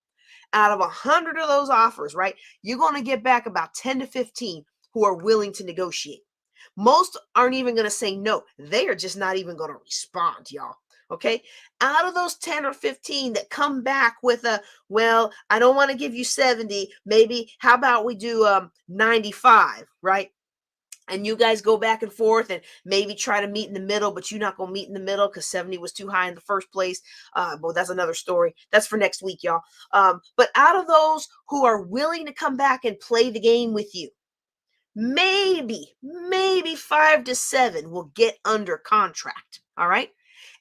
Out of 100 of those offers, right, you're going to get back about 10 to 15 who are willing to negotiate. Most aren't even going to say no. They are just not even going to respond, y'all. Okay. Out of those 10 or 15 that come back with well, I don't want to give you 70, maybe, how about we do 95, right? And you guys go back and forth and maybe try to meet in the middle, but you're not going to meet in the middle because 70 was too high in the first place. Well, that's another story. That's for next week, y'all. But out of those who are willing to come back and play the game with you, maybe 5 to 7 will get under contract. All right.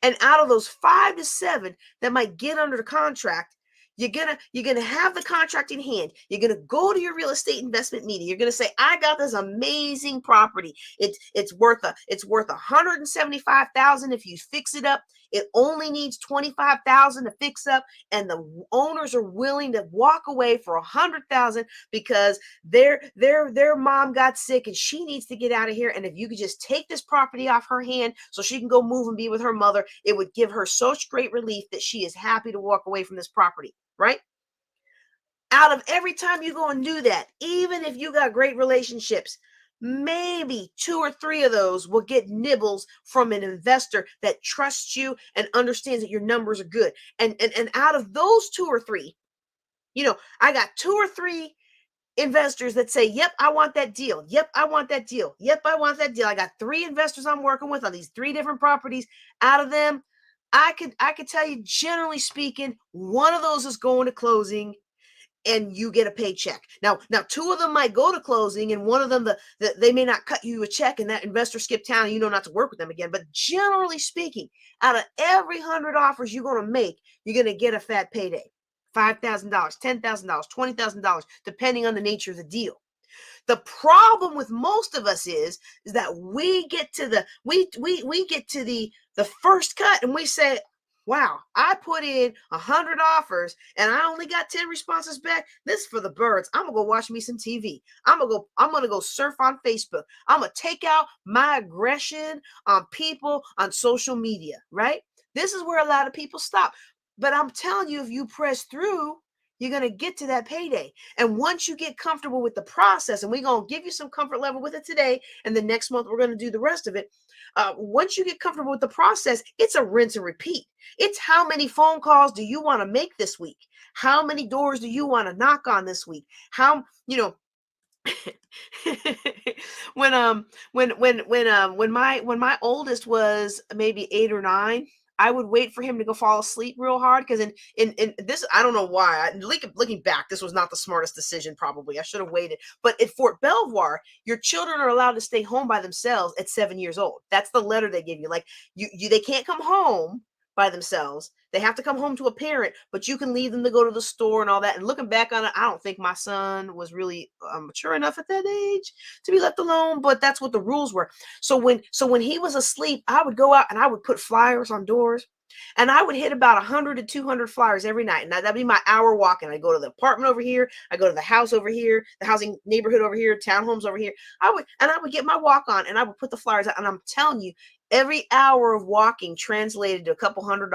And out of those 5 to 7 that might get under the contract, you're gonna have the contract in hand. You're gonna go to your real estate investment meeting. You're gonna say, I got this amazing property. It's worth $175,000 if you fix it up. It only needs $25,000 to fix up, and the owners are willing to walk away for $100,000 because their mom got sick and she needs to get out of here. And if you could just take this property off her hand so she can go move and be with her mother, it would give her such great relief that she is happy to walk away from this property. Right? Out of every time you go and do that, even if you got great relationships, maybe 2 or 3 of those will get nibbles from an investor that trusts you and understands that your numbers are good. And out of those 2 or 3, I got 2 or 3 investors that say, yep, I want that deal. Yep, I want that deal. Yep, I want that deal. I got 3 investors I'm working with on these 3 different properties. Out of them, I could tell you, generally speaking, one of those is going to closing and you get a paycheck. Now 2 of them might go to closing, and one of them, they may not cut you a check, and that investor skip town, and you know not to work with them again. But generally speaking, out of every 100 offers you're going to make, you're going to get a fat payday. $5,000, $10,000, $20,000, depending on the nature of the deal. The problem with most of us is that we get to the first cut and we say, wow, I put in 100 offers and I only got 10 responses back. This is for the birds. I'm gonna go watch me some TV. I'm gonna go surf on Facebook. I'm gonna take out my aggression on people on social media, right? This is where a lot of people stop. But I'm telling you, if you press through, you're going to get to that payday. And once you get comfortable with the process, and we're going to give you some comfort level with it today, and the next month we're going to do the rest of it. Once you get comfortable with the process, it's a rinse and repeat. It's how many phone calls do you want to make this week? How many doors do you want to knock on this week? When my oldest was maybe 8 or 9, I would wait for him to go fall asleep real hard, because in this, I don't know why. Looking back, this was not the smartest decision. Probably I should have waited. But at Fort Belvoir, your children are allowed to stay home by themselves at 7 years old. That's the letter they give you. Like they can't come home by themselves. They have to come home to a parent, but you can leave them to go to the store and all that. And looking back on it, I don't think my son was really mature enough at that age to be left alone, but that's what the rules were. So when he was asleep, I would go out and I would put flyers on doors, and I would hit about 100 to 200 flyers every night. And that'd be my hour walking. I go to the apartment over here, I go to the house over here, the housing neighborhood over here, townhomes over here. I would get my walk on, and I would put the flyers out. And I'm telling you, every hour of walking translated to a couple $100.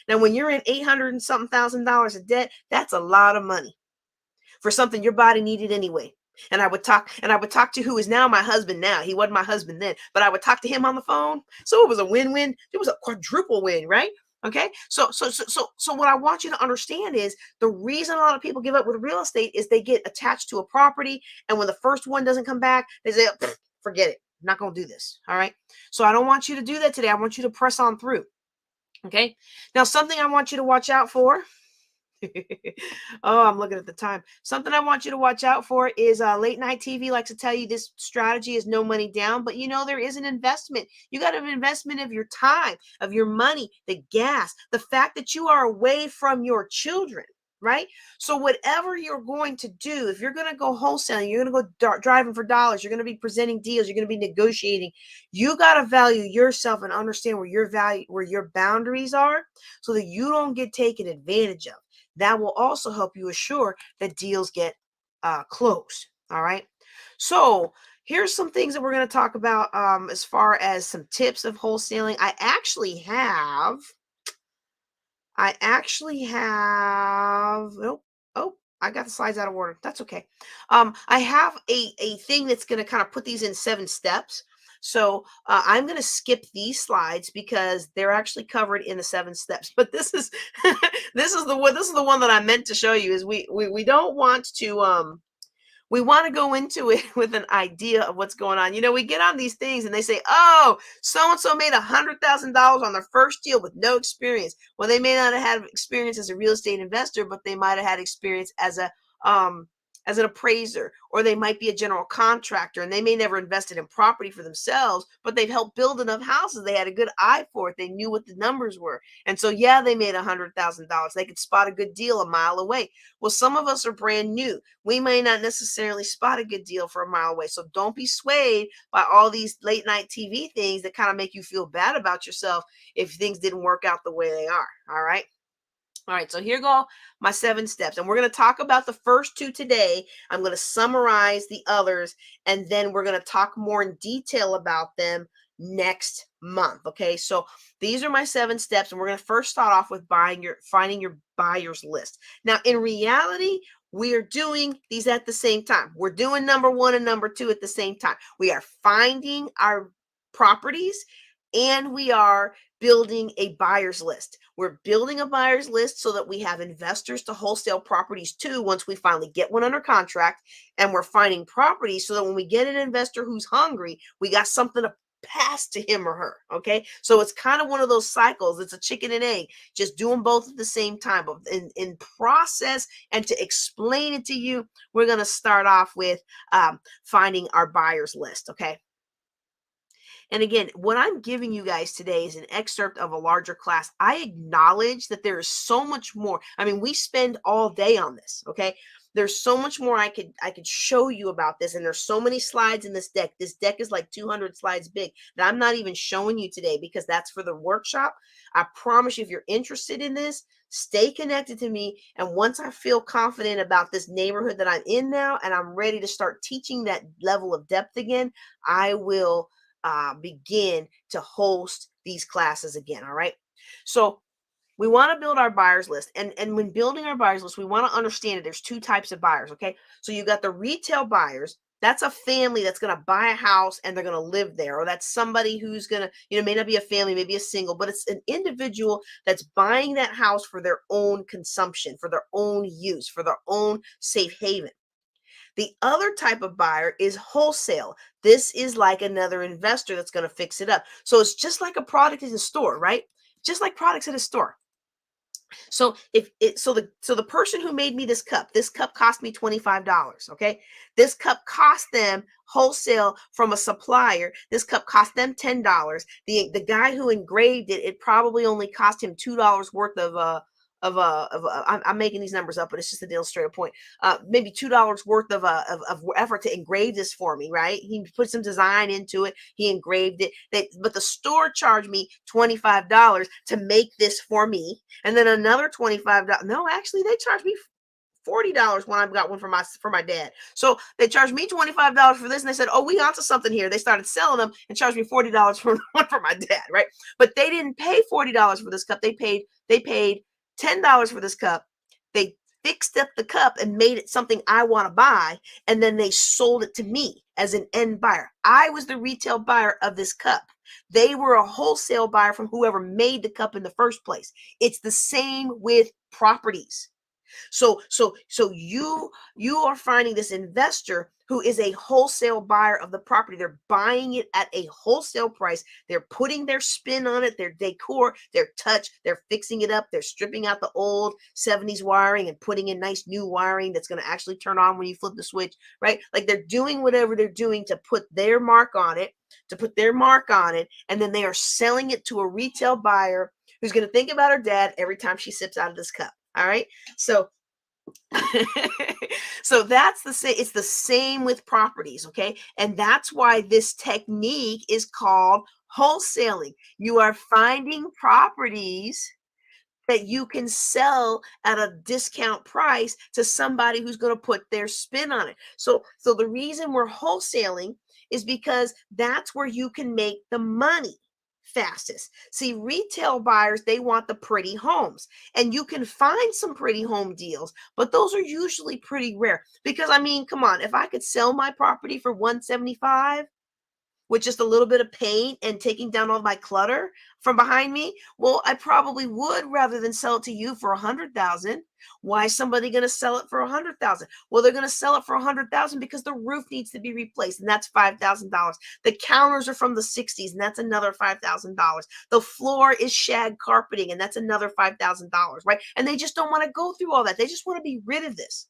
Now, when you're in 800 and something $1,000 of debt, that's a lot of money for something your body needed anyway. And I would talk to who is now my husband now. He wasn't my husband then, but I would talk to him on the phone. So it was a win-win. It was a quadruple win, right? Okay. So what I want you to understand is the reason a lot of people give up with real estate is they get attached to a property. And when the first one doesn't come back, they say, forget it. I'm not going to do this. All right. So I don't want you to do that today. I want you to press on through. Okay. Now, something I want you to watch out for. Oh, I'm looking at the time. Something I want you to watch out for is late night TV likes to tell you this strategy is no money down, but there is an investment. You got an investment of your time, of your money, the gas, the fact that you are away from your children. Right? So whatever you're going to do, if you're going to go wholesaling, you're going to go driving for dollars, you're going to be presenting deals, you're going to be negotiating, you got to value yourself and understand where your boundaries are, so that you don't get taken advantage of. That will also help you assure that deals get closed. All right. So here's some things that we're going to talk about as far as some tips of wholesaling. I actually have. Nope. Oh, I got the slides out of order. That's okay. I have a thing that's going to kind of put these in 7 steps. So I'm going to skip these slides because they're actually covered in the 7 steps. But this is this is the one that I meant to show you. Is we don't want to we want to go into it with an idea of what's going on. We get on these things and they say, oh, so-and-so made $100,000 on their first deal with no experience. Well, they may not have had experience as a real estate investor, but they might have had experience as an appraiser, or they might be a general contractor, and they may never invested in property for themselves, but they've helped build enough houses. They had a good eye for it. They knew what the numbers were. And so, yeah, they made $100,000. They could spot a good deal a mile away. Well, some of us are brand new. We may not necessarily spot a good deal for a mile away. So don't be swayed by all these late night TV things that kind of make you feel bad about yourself if things didn't work out the way they are. All right. All right, so here go my 7 steps. And we're going to talk about the first 2 today. I'm going to summarize the others, and then we're going to talk more in detail about them next month. Okay, so these are my 7 steps, and we're going to first start off with finding your buyer's list. Now, in reality, we are doing these at the same time. We're doing number one and number two at the same time. We are finding our properties and we are building a buyer's list. We're building a buyer's list so that we have investors to wholesale properties to once we finally get one under contract. And we're finding properties so that when we get an investor who's hungry, we got something to pass to him or her. Okay. So it's kind of one of those cycles. It's a chicken and egg, just doing both at the same time. But in process and to explain it to you, we're going to start off with finding our buyer's list. Okay. And again, what I'm giving you guys today is an excerpt of a larger class. I acknowledge that there is so much more. I mean, we spend all day on this, okay? There's so much more I could show you about this, and there's so many slides in this deck. This deck is like 200 slides big that I'm not even showing you today because that's for the workshop. I promise you, if you're interested in this, stay connected to me. And once I feel confident about this neighborhood that I'm in now, and I'm ready to start teaching that level of depth again, I will begin to host these classes again. All right. So we want to build our buyers list. And when building our buyers list, we want to understand that there's two types of buyers. Okay. So you got the retail buyers. That's a family that's going to buy a house and they're going to live there. Or that's somebody who's going to, may not be a family, maybe a single, but it's an individual that's buying that house for their own consumption, for their own use, for their own safe haven. The other type of buyer is wholesale. This is like another investor that's going to fix it up. So it's just like a product in a store, right? Just like products at a store. So the person who made me this cup cost me $25. Okay. This cup cost them wholesale from a supplier. This cup cost them $10. The guy who engraved it, it probably only cost him $2 worth I'm making these numbers up, but it's just an illustrative point. Maybe $2 worth of effort to engrave this for me, right? He put some design into it. He engraved it. But the store charged me $25 to make this for me, and then another $25. No, actually, they charged me $40 when I got one for my dad. So they charged me $25 for this, and they said, "Oh, we onto something here." They started selling them and charged me $40 for one for my dad, right? But they didn't pay $40 for this cup. They paid $10 for this cup. They fixed up the cup and made it something I want to buy, and then they sold it to me as an end buyer. I was the retail buyer of this cup. They were a wholesale buyer from whoever made the cup in the first place. It's the same with properties. So you are finding this investor who is a wholesale buyer of the property. They're buying it at a wholesale price. They're putting their spin on it, their decor, their touch. They're fixing it up. They're stripping out the old 70s wiring and putting in nice new wiring that's going to actually turn on when you flip the switch, right? Like they're doing whatever they're doing to put their mark on it, and then they are selling it to a retail buyer who's going to think about her dad every time she sips out of this cup. All right. So so that's the same. It's the same with properties. Okay. And that's why this technique is called wholesaling. You are finding properties that you can sell at a discount price to somebody who's going to put their spin on it. So the reason we're wholesaling is because that's where you can make the money fastest. See, retail buyers, they want the pretty homes, and you can find some pretty home deals, but those are usually pretty rare because I mean, come on, if I could sell my property for 175 with just a little bit of paint and taking down all my clutter from behind me, well, I probably would rather than sell it to you for 100,000. Why is somebody going to sell it for 100,000? Well, they're going to sell it for 100,000 because the roof needs to be replaced, and that's $5,000. The counters are from the 60s, and that's another $5,000. The floor is shag carpeting, and that's another $5,000, right? And they just don't want to go through all that. They just want to be rid of this,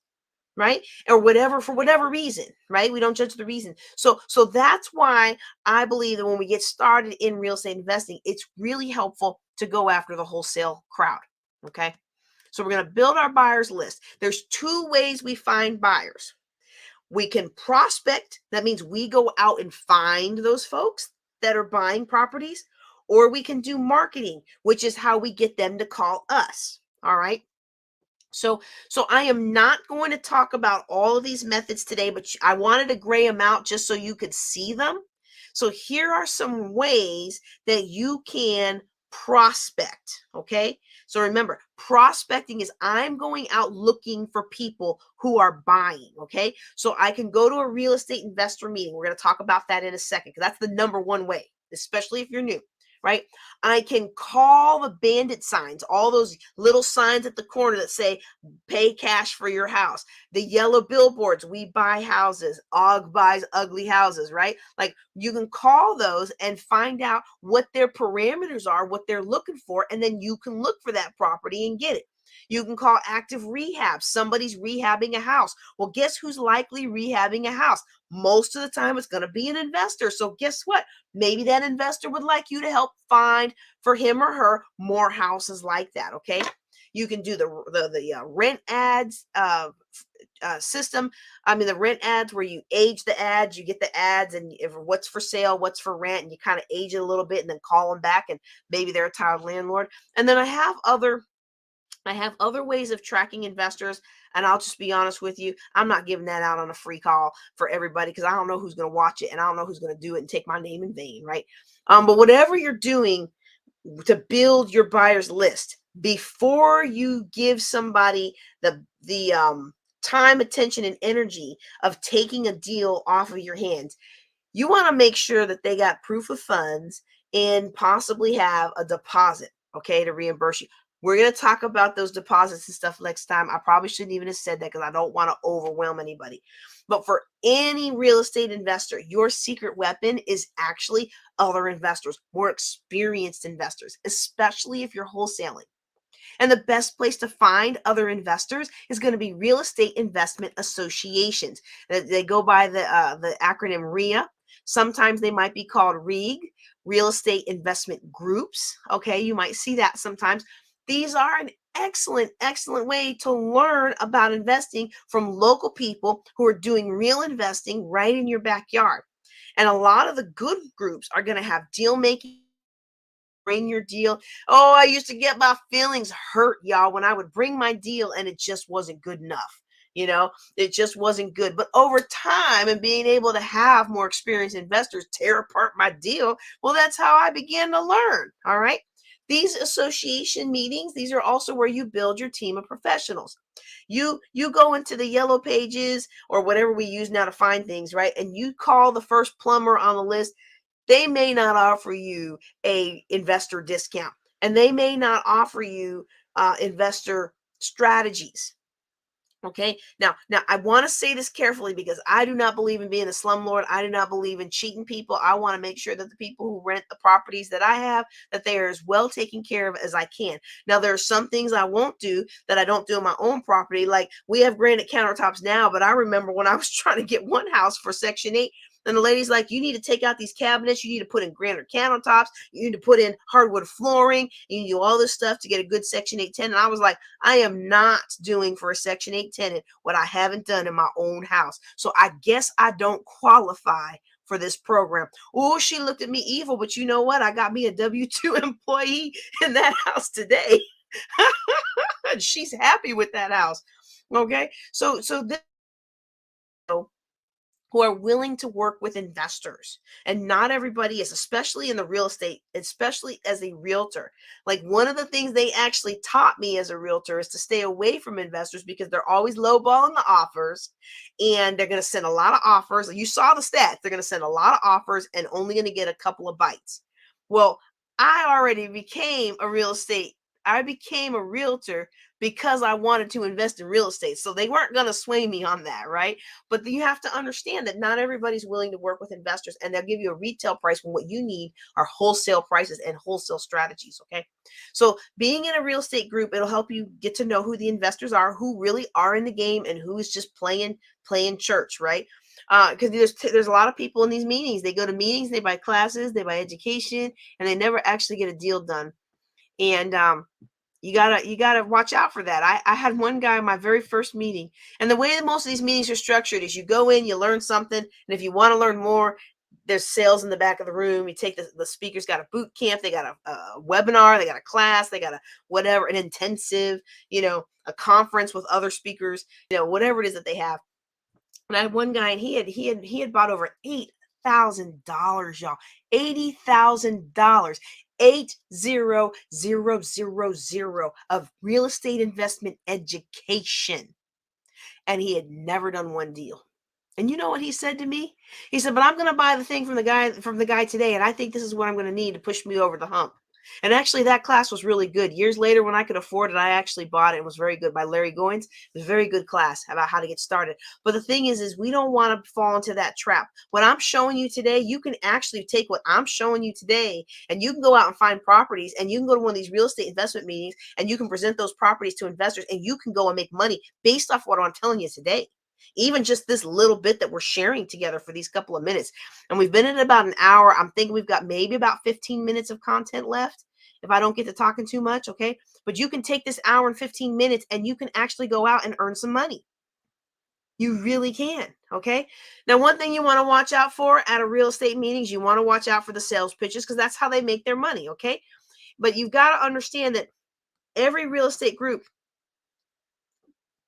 right? Or whatever, for whatever reason, right? We don't judge the reason. So that's why I believe that when we get started in real estate investing, it's really helpful to go after the wholesale crowd. Okay. So we're going to build our buyers list. There's two ways we find buyers. We can prospect. That means we go out and find those folks that are buying properties, or we can do marketing, which is how we get them to call us. All right. So I am not going to talk about all of these methods today, but I wanted to gray them out just so you could see them. So here are some ways that you can prospect, okay? So remember, prospecting is I'm going out looking for people who are buying. Okay. So I can go to a real estate investor meeting. We're going to talk about that in a second because that's the number one way, especially if you're new, right? I can call the bandit signs, all those little signs at the corner that say, pay cash for your house. The yellow billboards, we buy houses, Og buys ugly houses, right? Like you can call those and find out what their parameters are, what they're looking for, and then you can look for that property and get it. You can call active rehab. Somebody's rehabbing a house. Well, guess who's likely rehabbing a house? Most of the time, it's going to be an investor. So, guess what? Maybe that investor would like you to help find for him or her more houses like that. Okay. You can do the rent ads system. I mean, the rent ads where you age the ads, you get the ads and if what's for sale, what's for rent, and you kind of age it a little bit and then call them back and maybe they're a tired landlord. And then I have other ways of tracking investors, and I'll just be honest with you, I'm not giving that out on a free call for everybody because I don't know who's going to watch it and I don't know who's going to do it and take my name in vain, right? But whatever you're doing to build your buyers list before you give somebody the time, attention, and energy of taking a deal off of your hands, you want to make sure that they got proof of funds and possibly have a deposit, okay, to reimburse you. We're going to talk about those deposits and stuff next time. I probably shouldn't even have said that because I don't want to overwhelm anybody. But for any real estate investor, your secret weapon is actually other investors, more experienced investors, especially if you're wholesaling. And the best place to find other investors is going to be real estate investment associations. They go by the acronym RIA. Sometimes they might be called REIG, real estate investment groups. Okay, you might see that sometimes. These are an excellent way to learn about investing from local people who are doing real investing right in your backyard. And a lot of the good groups are going to have deal making, bring your deal. Oh, I used to get my feelings hurt, y'all, when I would bring my deal and it just wasn't good enough. It just wasn't good. But over time and being able to have more experienced investors tear apart my deal, well, that's how I began to learn. All right. These association meetings, these are also where you build your team of professionals. You go into the yellow pages or whatever we use now to find things, right? And you call the first plumber on the list. They may not offer you a investor discount and they may not offer you investor strategies. Okay. Now I want to say this carefully because I do not believe in being a slumlord. I do not believe in cheating people. I want to make sure that the people who rent the properties that I have, that they are as well taken care of as I can. Now there are some things I won't do that I don't do in my own property. Like we have granite countertops now, but I remember when I was trying to get one house for Section 8, and the lady's like, you need to take out these cabinets. You need to put in granite countertops. You need to put in hardwood flooring. You need to do all this stuff to get a good Section 8 tenant. And I was like, I am not doing for a Section 8 tenant what I haven't done in my own house. So I guess I don't qualify for this program. Oh, she looked at me evil, but you know what? I got me a W-2 employee in that house today. She's happy with that house. Okay. So this who are willing to work with investors. And not everybody is, especially in the real estate, especially as a realtor. Like one of the things they actually taught me as a realtor is to stay away from investors because they're always lowballing the offers and they're going to send a lot of offers. You saw the stats. They're going to send a lot of offers and only going to get a couple of bites. Well, I already became a realtor because I wanted to invest in real estate. So they weren't going to sway me on that, right? But you have to understand that not everybody's willing to work with investors and they'll give you a retail price when what you need are wholesale prices and wholesale strategies, okay? So being in a real estate group, it'll help you get to know who the investors are, who really are in the game and who's just playing church, right? Because there's a lot of people in these meetings. They go to meetings, they buy classes, they buy education, and they never actually get a deal done. And you gotta watch out for that. I had one guy in my very first meeting, and the way that most of these meetings are structured is you go in, you learn something, and if you want to learn more, there's sales in the back of the room. You take the speakers got a boot camp, they got a webinar, they got a class, they got a whatever, an intensive, a conference with other speakers, whatever it is that they have. And I had one guy, and he had bought over $8,000, y'all. $80,000 80,000 of real estate investment education. And he had never done one deal. And you know what he said to me? He said, "But I'm going to buy the thing from the guy today, and I think this is what I'm going to need to push me over the hump." And actually, that class was really good. Years later, when I could afford it, I actually bought it. It was very good, by Larry Goins. It was a very good class about how to get started. But the thing is we don't want to fall into that trap. What I'm showing you today, you can actually take what I'm showing you today, and you can go out and find properties, and you can go to one of these real estate investment meetings, and you can present those properties to investors, and you can go and make money based off what I'm telling you today. Even just this little bit that we're sharing together for these couple of minutes. And we've been at about an hour. I'm thinking we've got maybe about 15 minutes of content left if I don't get to talking too much. Okay. But you can take this hour and 15 minutes and you can actually go out and earn some money. You really can. Okay. Now, one thing you want to watch out for at a real estate meetings, you want to watch out for the sales pitches because that's how they make their money. Okay. But you've got to understand that every real estate group,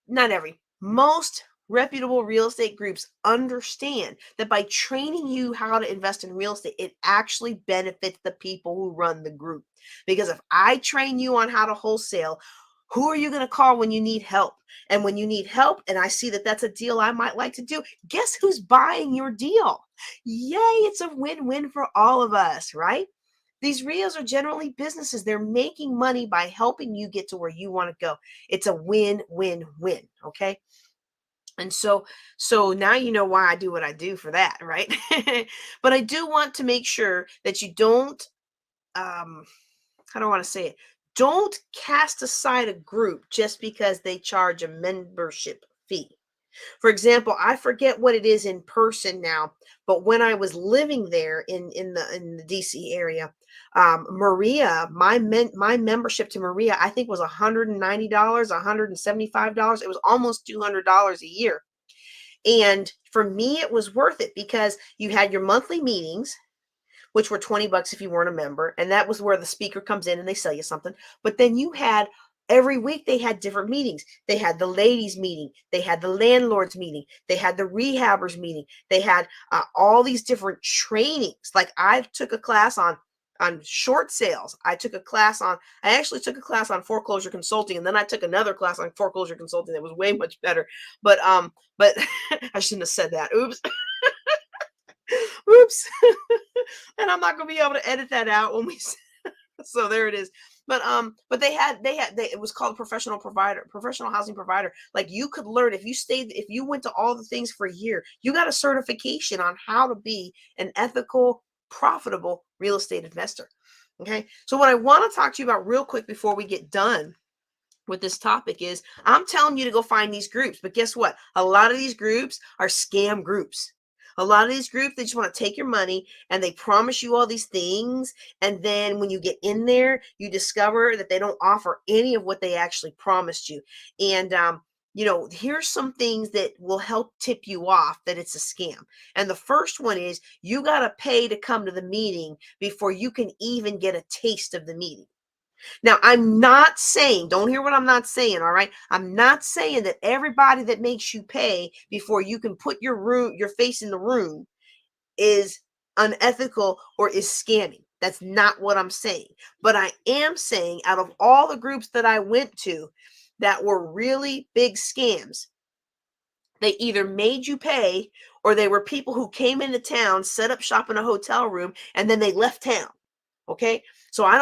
not every, most reputable real estate groups understand that by training you how to invest in real estate, it actually benefits the people who run the group. Because if I train you on how to wholesale, who are you going to call when you need help? And when you need help, and I see that that's a deal I might like to do, guess who's buying your deal? Yay, it's a win-win for all of us, right? These RIAs are generally businesses. They're making money by helping you get to where you want to go. It's a win-win-win, okay? And so now you know why I do what I do for that, right? But I do want to make sure that you don't how do I want to say it? Don't cast aside a group just because they charge a membership fee. For example, I forget what it is in person now, but when I was living there in the DC area, Maria, my membership to Maria, I think was $190, $175. It was almost $200 a year. And for me, it was worth it because you had your monthly meetings, which were $20 if you weren't a member. And that was where the speaker comes in and they sell you something. But then you had every week they had different meetings. They had the ladies meeting, they had the landlords meeting, they had the rehabbers meeting, they had all these different trainings. Like I took a class on short sales. I actually took a class on foreclosure consulting, and then I took another class on foreclosure consulting that was way much better. But I shouldn't have said that. Oops. Oops. And I'm not going to be able to edit that out when we so there it is. But it was called professional housing provider. Like you could learn if you went to all the things for a year, you got a certification on how to be an ethical, profitable real estate investor. Okay. So what I want to talk to you about real quick before we get done with this topic is I'm telling you to go find these groups, but guess what? A lot of these groups are scam groups. A lot of these groups, they just want to take your money and they promise you all these things. And then when you get in there, you discover that they don't offer any of what they actually promised you. And, here's some things that will help tip you off that it's a scam. And the first one is you got to pay to come to the meeting before you can even get a taste of the meeting. Now, I'm not saying, don't hear what I'm not saying, all right? I'm not saying that everybody that makes you pay before you can put your face in the room is unethical or is scamming. That's not what I'm saying. But I am saying out of all the groups that I went to that were really big scams, they either made you pay or they were people who came into town, set up shop in a hotel room, and then they left town. Okay. So I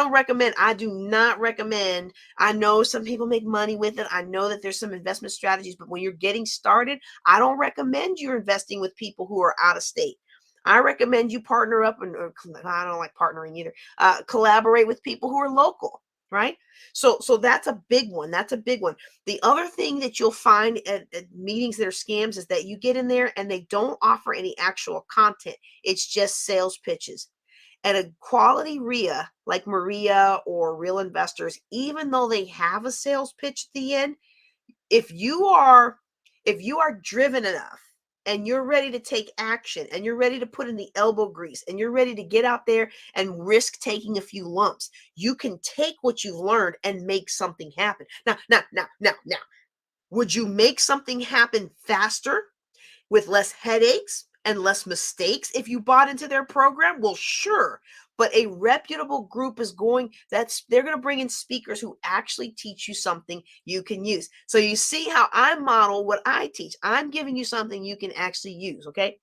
do not recommend. I know some people make money with it. I know that there's some investment strategies, but when you're getting started, I don't recommend you're investing with people who are out of state. I recommend you partner up or I don't like partnering either. Collaborate with people who are local. Right. So that's a big one. That's a big one. The other thing that you'll find at meetings that are scams is that you get in there and they don't offer any actual content. It's just sales pitches. At a quality RIA like Maria or Real Investors, even though they have a sales pitch at the end, if you are driven enough and you're ready to take action and you're ready to put in the elbow grease and you're ready to get out there and risk taking a few lumps, you can take what you've learned and make something happen. Now, would you make something happen faster with less headaches and less mistakes if you bought into their program? Well, sure. But a reputable group is they're going to bring in speakers who actually teach you something you can use. So you see how I model what I teach. I'm giving you something you can actually use, okay?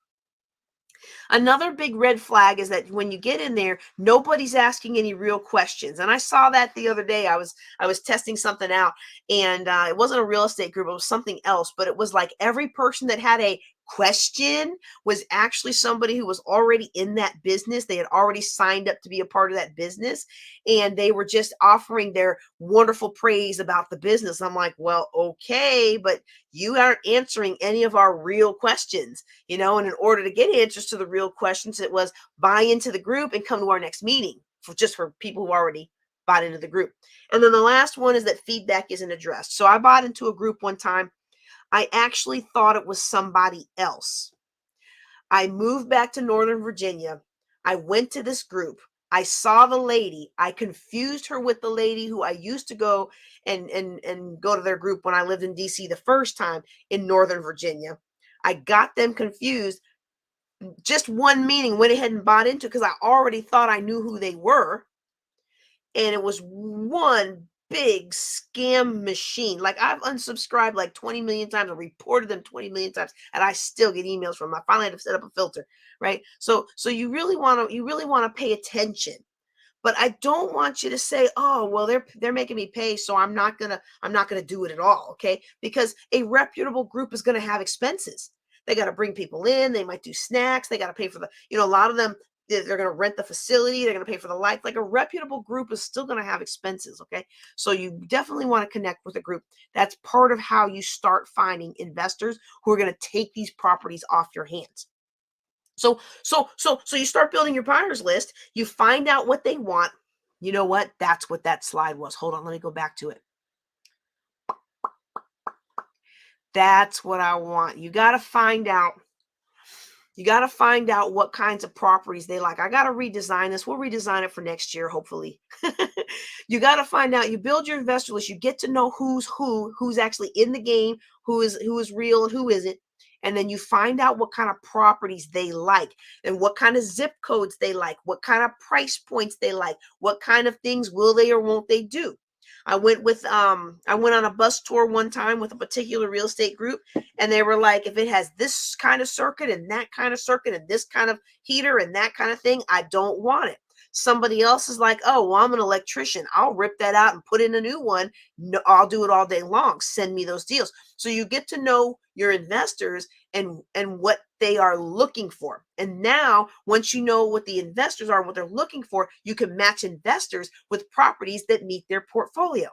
Another big red flag is that when you get in there, nobody's asking any real questions. And I saw that the other day. I was testing something out, and it wasn't a real estate group. It was something else. But it was like every person that had a question was actually somebody who was already in that business. They had already signed up to be a part of that business, and they were just offering their wonderful praise about the business. I'm like, well, okay, but you aren't answering any of our real questions, and in order to get answers to the real questions, it was buy into the group and come to our next meeting for people who already bought into the group. And then the last one is that feedback isn't addressed. So I bought into a group one time. I actually thought it was somebody else. I moved back to Northern Virginia. I went to this group. I saw the lady. I confused her with the lady who I used to go and go to their group when I lived in DC the first time in Northern Virginia. I got them confused. Just one meeting, went ahead and bought into, because I already thought I knew who they were. And it was one big scam machine. Like, I've unsubscribed like 20 million times. I reported them 20 million times, and I still get emails from them. I finally had to set up a filter, right? So you really want to pay attention. But I don't want you to say, "Oh, well, they're making me pay, so I'm not gonna do it at all." Okay, because a reputable group is gonna have expenses. They got to bring people in. They might do snacks. They got to pay for a lot of them. They're going to rent the facility. They're going to pay for the lights. Like, a reputable group is still going to have expenses. Okay, so you definitely want to connect with a group. That's part of how you start finding investors who are going to take these properties off your hands. So you start building your buyers list. You find out what they want. You know what? That's what that slide was. Hold on, let me go back to it. That's what I want. You got to find out. You got to find out what kinds of properties they like. I got to redesign this. We'll redesign it for next year, hopefully. You got to find out. You build your investor list. You get to know who's actually in the game, who is real and who isn't. And then you find out what kind of properties they like, and what kind of zip codes they like, what kind of price points they like, what kind of things will they or won't they do. I went on a bus tour one time with a particular real estate group, and they were like, if it has this kind of circuit and that kind of circuit and this kind of heater and that kind of thing, I don't want it. Somebody else is like, oh, well, I'm an electrician. I'll rip that out and put in a new one. No, I'll do it all day long. Send me those deals. So you get to know your investors and what they are looking for. And now, once you know what the investors are, what they're looking for, you can match investors with properties that meet their portfolio.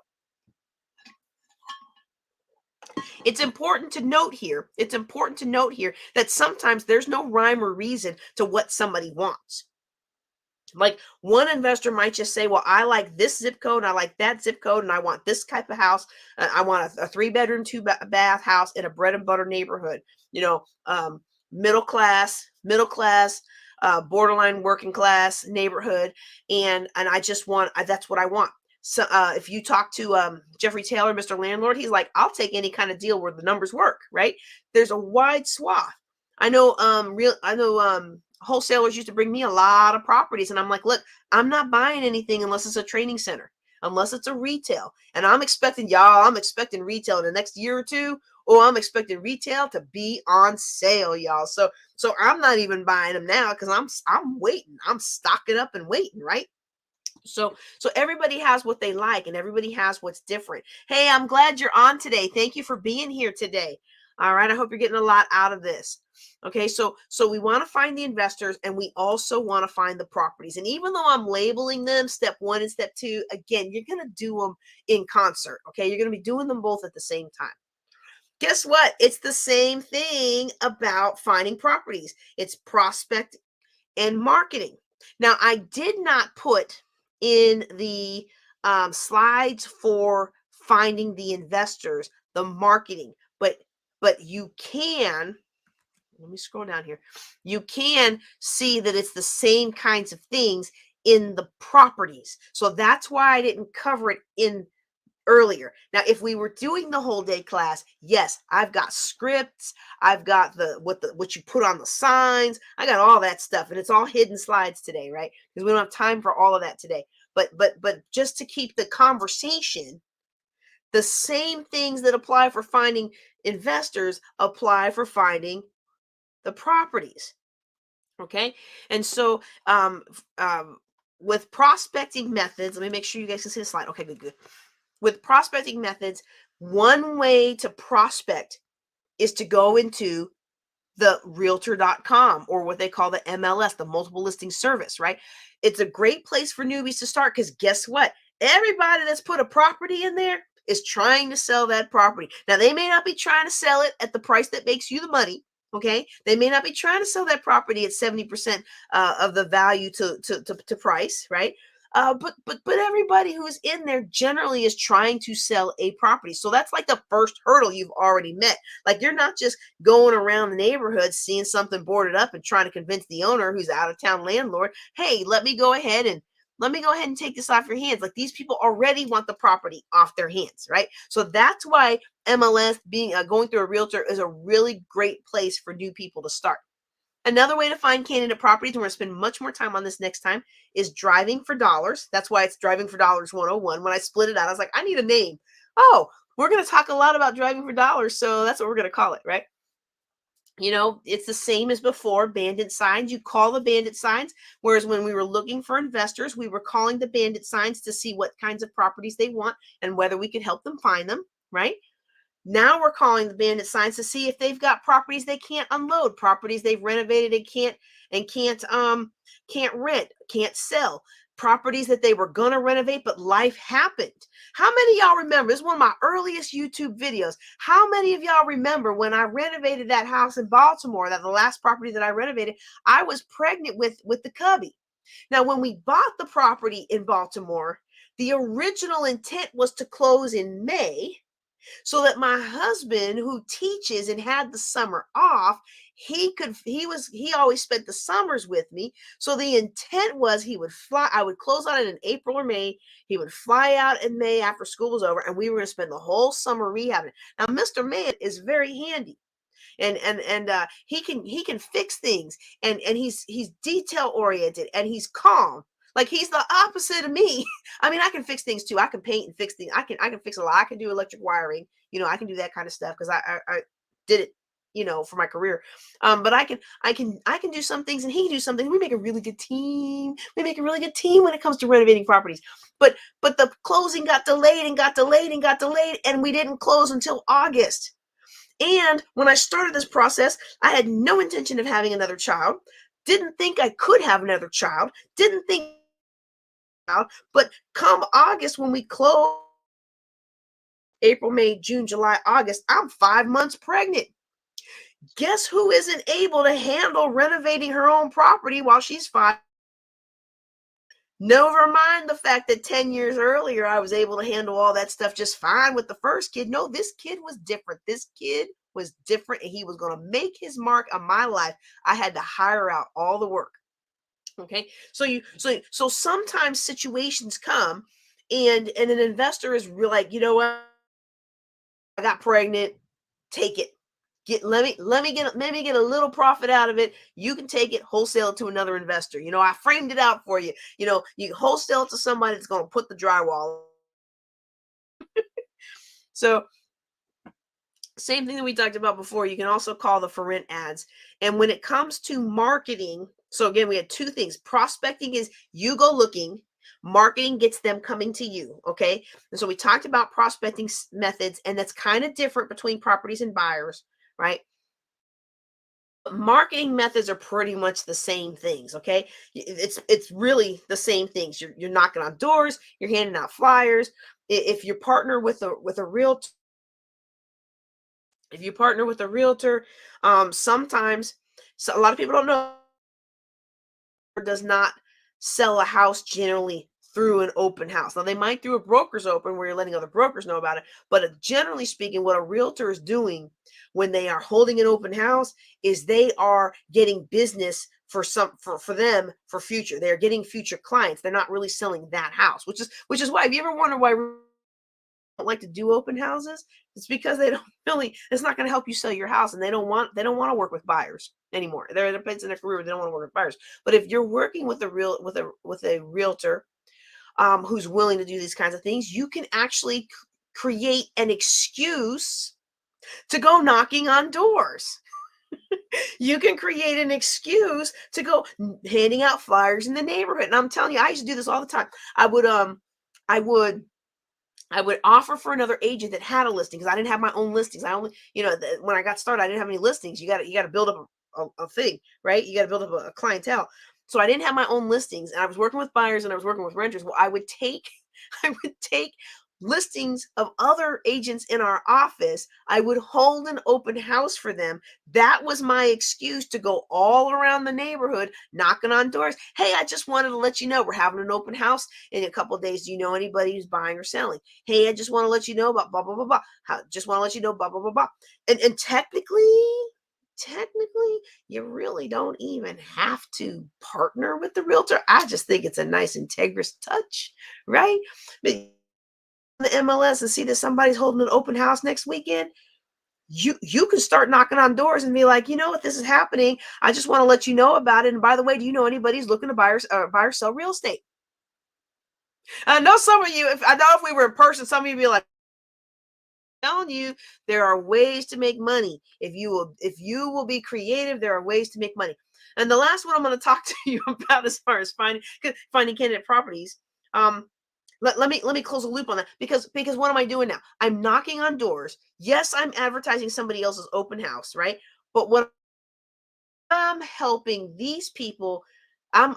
It's important to note here that sometimes there's no rhyme or reason to what somebody wants. Like, one investor might just say, well, I like this zip code, and I like that zip code, and I want this type of house. I want a 3-bedroom, 2-bath house in a bread and butter neighborhood, middle class, borderline working class neighborhood. And I just want, that's what I want. So if you talk to Jeffrey Taylor, Mr. Landlord, he's like, I'll take any kind of deal where the numbers work, right? There's a wide swath. I know wholesalers used to bring me a lot of properties, and I'm like, look, I'm not buying anything unless it's a training center, unless it's a retail. And I'm expecting retail in the next year or two. Oh, I'm expecting retail to be on sale, y'all. So I'm not even buying them now, because I'm waiting. I'm stocking up and waiting, right? So everybody has what they like, and everybody has what's different. Hey, I'm glad you're on today. Thank you for being here today. All right, I hope you're getting a lot out of this. Okay, so we want to find the investors, and we also want to find the properties. And even though I'm labeling them step 1 and step 2, again, you're going to do them in concert. Okay, you're going to be doing them both at the same time. Guess what? It's the same thing about finding properties. It's prospect and marketing. Now, I did not put in the slides for finding the investors the marketing, but you can. Let me scroll down here. You can see that it's the same kinds of things in the properties. So that's why I didn't cover it in earlier. Now, if we were doing the whole day class, yes, I've got scripts, I've got what you put on the signs, I got all that stuff, and it's all hidden slides today, right? Because we don't have time for all of that today. But just to keep the conversation, the same things that apply for finding investors apply for finding the properties. Okay. And so with prospecting methods, let me make sure you guys can see the slide. Okay, good, good. With prospecting methods, one way to prospect is to go into the realtor.com, or what they call the MLS, the multiple listing service, right? It's a great place for newbies to start, because guess what? Everybody that's put a property in there is trying to sell that property. Now, they may not be trying to sell it at the price that makes you the money. Okay, they may not be trying to sell that property at 70% of the value to price, right? But everybody who's in there generally is trying to sell a property. So that's like the first hurdle you've already met. Like, you're not just going around the neighborhood seeing something boarded up and trying to convince the owner, who's out of town landlord, hey, let me go ahead and take this off your hands. Like, these people already want the property off their hands, right? So that's why MLS, being going through a realtor, is a really great place for new people to start. Another way to find candidate properties, and we're going to spend much more time on this next time, is driving for dollars. That's why it's Driving for Dollars 101. When I split it out, I was like, I need a name. Oh, we're going to talk a lot about driving for dollars, so that's what we're going to call it, right? You know, it's the same as before. Bandit signs, you call the bandit signs. Whereas when we were looking for investors, we were calling the bandit signs to see what kinds of properties they want and whether we could help them find them, right? Now we're calling the bandit signs to see if they've got properties they can't unload, properties they've renovated and can't rent, can't sell, properties that they were gonna renovate, but life happened. How many of y'all remember? This is one of my earliest YouTube videos. How many of y'all remember when I renovated that house in Baltimore, that the last property that I renovated, I was pregnant with the cubby. Now, when we bought the property in Baltimore, the original intent was to close in May, so that my husband, who teaches and had the summer off, he always spent the summers with me. So the intent was he would fly, I would close on it in April or May, he would fly out in May after school was over, and we were going to spend the whole summer rehabbing. Now, Mr. Man is very handy, and he can fix things, and he's detail oriented, and he's calm. Like, he's the opposite of me. I mean, I can fix things too. I can paint and fix things. I can fix a lot. I can do electric wiring. You know, I can do that kind of stuff because I did it, you know, for my career. But I can do some things, and he can do something. We make a really good team. We make a really good team when it comes to renovating properties. But the closing got delayed and got delayed and got delayed, and we didn't close until August. And when I started this process, I had no intention of having another child. Didn't think I could have another child. Didn't think, but come August, when we close, April, May, June, July, August, I'm 5 months pregnant. Guess who isn't able to handle renovating her own property while she's 5? Never mind the fact that 10 years earlier, I was able to handle all that stuff just fine with the first kid. No, this kid was different. This kid was different, and he was going to make his mark on my life. I had to hire out all the work. Okay. So sometimes situations come, and an investor is like, you know what? I got pregnant. Take it. Let me get a little profit out of it. You can take it, wholesale it to another investor. You know, I framed it out for you. You know, you wholesale it to somebody that's going to put the drywall. So, same thing that we talked about before. You can also call the for rent ads. And when it comes to marketing, so again, we had two things. Prospecting is you go looking, marketing gets them coming to you. Okay. And so we talked about prospecting methods, and that's kind of different between properties and buyers, right? Marketing methods are pretty much the same things. Okay. It's really the same things. You're knocking on doors, you're handing out flyers. If you partner with a realtor, sometimes, so a lot of people don't know, does not sell a house generally through an open house. Now, they might through a broker's open where you're letting other brokers know about it, but generally speaking, what a realtor is doing when they are holding an open house is they are getting business for them for future. They're getting future clients. They're not really selling that house, which is why, have you ever wondered why don't like to do open houses, it's because they don't really, it's not going to help you sell your house, and they don't want to work with buyers anymore. They're at a place in their career where they don't want to work with buyers. But if you're working with a realtor who's willing to do these kinds of things, you can actually create an excuse to go knocking on doors. You can create an excuse to go handing out flyers in the neighborhood. And I'm telling you, I used to do this all the time. I would I would offer for another agent that had a listing, because I didn't have my own listings. I only, when I got started, I didn't have any listings. You got to build up a thing, right? You got to build up a clientele. So I didn't have my own listings, and I was working with buyers and I was working with renters. Well, I would take, I would take listings of other agents in our office. I would hold an open house for them. That was my excuse to go all around the neighborhood knocking on doors. Hey, I just wanted to let you know we're having an open house in a couple of days. Do you know anybody who's buying or selling? Hey, I just want to let you know about blah blah blah blah. Just want to let you know blah blah blah blah. And technically, you really don't even have to partner with the realtor. I just think it's a nice integrous touch, right? But the MLS and see that somebody's holding an open house next weekend, you can start knocking on doors and be like, you know what, this is happening. I just want to let you know about it. And by the way, do you know anybody who's looking to buy or sell real estate? I know some of you, if we were in person, some of you be like, telling you, there are ways to make money. If you will be creative, there are ways to make money. And the last one I'm going to talk to you about, as far as finding candidate properties. Let me close a loop on that, because what am I doing now? I'm knocking on doors. Yes, I'm advertising somebody else's open house, right? But what I'm helping these people, I'm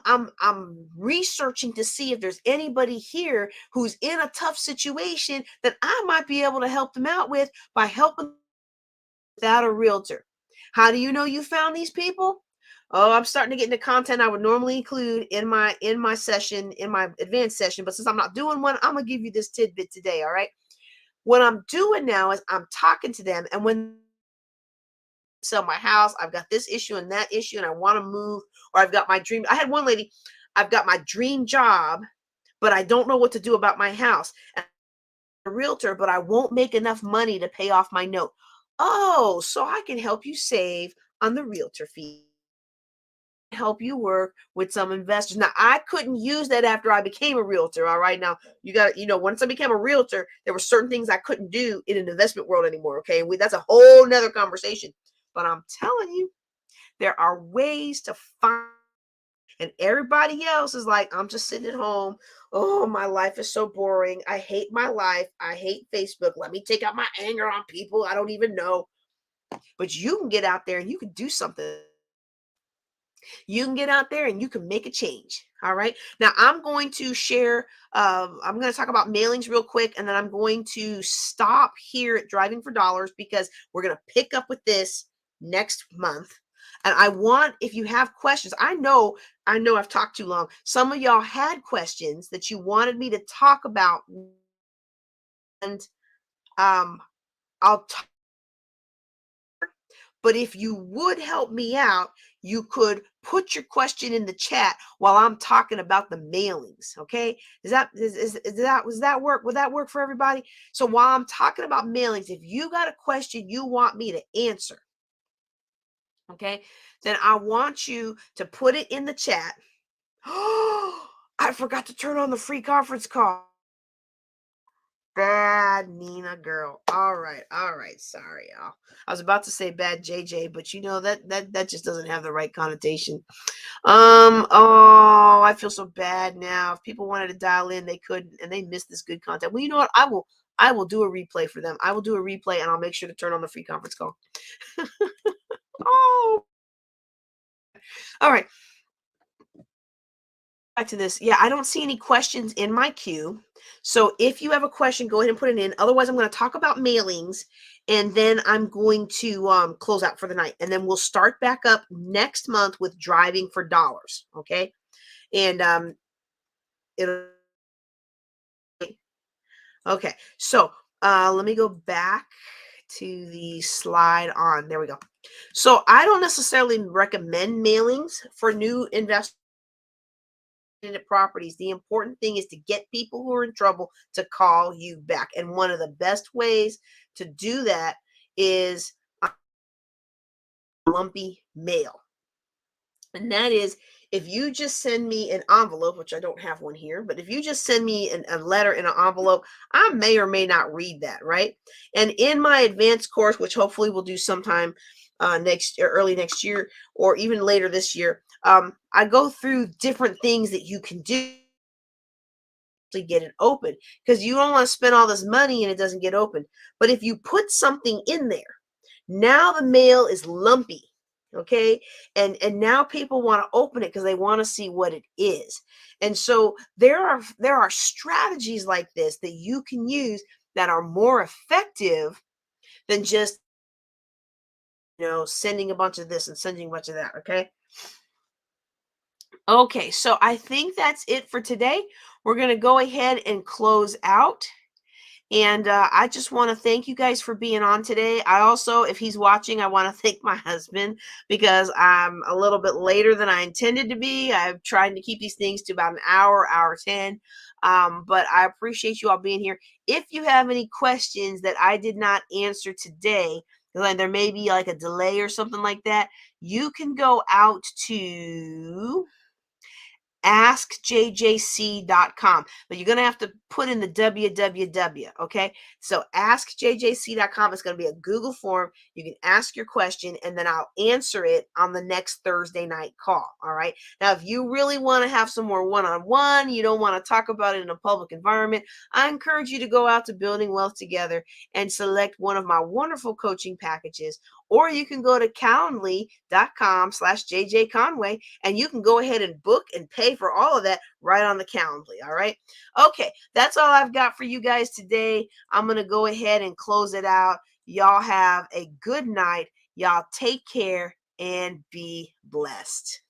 researching to see if there's anybody here who's in a tough situation that I might be able to help them out with by helping without a realtor. How do you know you found these people? Oh, I'm starting to get into content I would normally include in my session, in my advanced session. But since I'm not doing one, I'm gonna give you this tidbit today. All right. What I'm doing now is I'm talking to them, and when sell my house, I've got this issue and that issue, and I want to move, or I've got my dream. I had one lady, I've got my dream job, but I don't know what to do about my house. And I'm a realtor, but I won't make enough money to pay off my note. Oh, so I can help you save on the realtor fee, help you work with some investors. Now, I couldn't use that after I became a realtor. All right. Now, once I became a realtor, there were certain things I couldn't do in an investment world anymore. Okay. And that's a whole nother conversation. But I'm telling you, there are ways to find, and everybody else is like, I'm just sitting at home. Oh, my life is so boring. I hate my life. I hate Facebook. Let me take out my anger on people I don't even know. But you can get out there and you can do something. You can get out there and you can make a change. All right. Now I'm going to share, I'm going to talk about mailings real quick, and then I'm going to stop here at Driving for Dollars, because we're going to pick up with this next month. And I want, if you have questions, I know I've talked too long. Some of y'all had questions that you wanted me to talk about. And um, I'll talk. But if you would help me out, you could put your question in the chat while I'm talking about the mailings. Okay. Does that work? Would that work for everybody? So while I'm talking about mailings, if you got a question you want me to answer, okay, then I want you to put it in the chat. Oh, I forgot to turn on the free conference call. Bad Nina girl. All right. All right. Sorry, y'all. I was about to say bad JJ, but that just doesn't have the right connotation. Oh, I feel so bad now. If people wanted to dial in, they couldn't, and they missed this good content. Well, you know what? I will do a replay for them. I will do a replay, and I'll make sure to turn on the free conference call. Oh, all right. Back to this. Yeah, I don't see any questions in my queue. So if you have a question, go ahead and put it in. Otherwise, I'm going to talk about mailings, and then I'm going to close out for the night. And then we'll start back up next month with Driving for Dollars. Okay. And it'll okay. So let me go back to the slide on. There we go. So I don't necessarily recommend mailings for new investors. properties, the important thing is to get people who are in trouble to call you back. And one of the best ways to do that is lumpy mail. And that is, if you just send me an envelope, which I don't have one here, but if you just send me a letter in an envelope, I may or may not read that, right? And in my advanced course, which hopefully we'll do sometime next or early next year, or even later this year, I go through different things that you can do to get it open, because you don't want to spend all this money and it doesn't get open. But if you put something in there, now the mail is lumpy, okay? And now people want to open it because they want to see what it is. And so there are strategies like this that you can use that are more effective than just, sending a bunch of this and sending a bunch of that, okay? Okay, so I think that's it for today. We're going to go ahead and close out. And I just want to thank you guys for being on today. I also, if he's watching, I want to thank my husband because I'm a little bit later than I intended to be. I'm trying to keep these things to about an hour, hour 10. But I appreciate you all being here. If you have any questions that I did not answer today, like there may be like a delay or something like that, you can go out to askjjc.com, but you're going to have to put in the www, okay? So askjjc.com is going to be a Google form. You can ask your question and then I'll answer it on the next Thursday night call, all right? Now, if you really want to have some more one-on-one, you don't want to talk about it in a public environment, I encourage you to go out to Building Wealth Together and select one of my wonderful coaching packages, or you can go to calendly.com/JJ Conway and you can go ahead and book and pay for all of that right on the Calendly. All right. Okay. That's all I've got for you guys today. I'm going to go ahead and close it out. Y'all have a good night. Y'all take care and be blessed.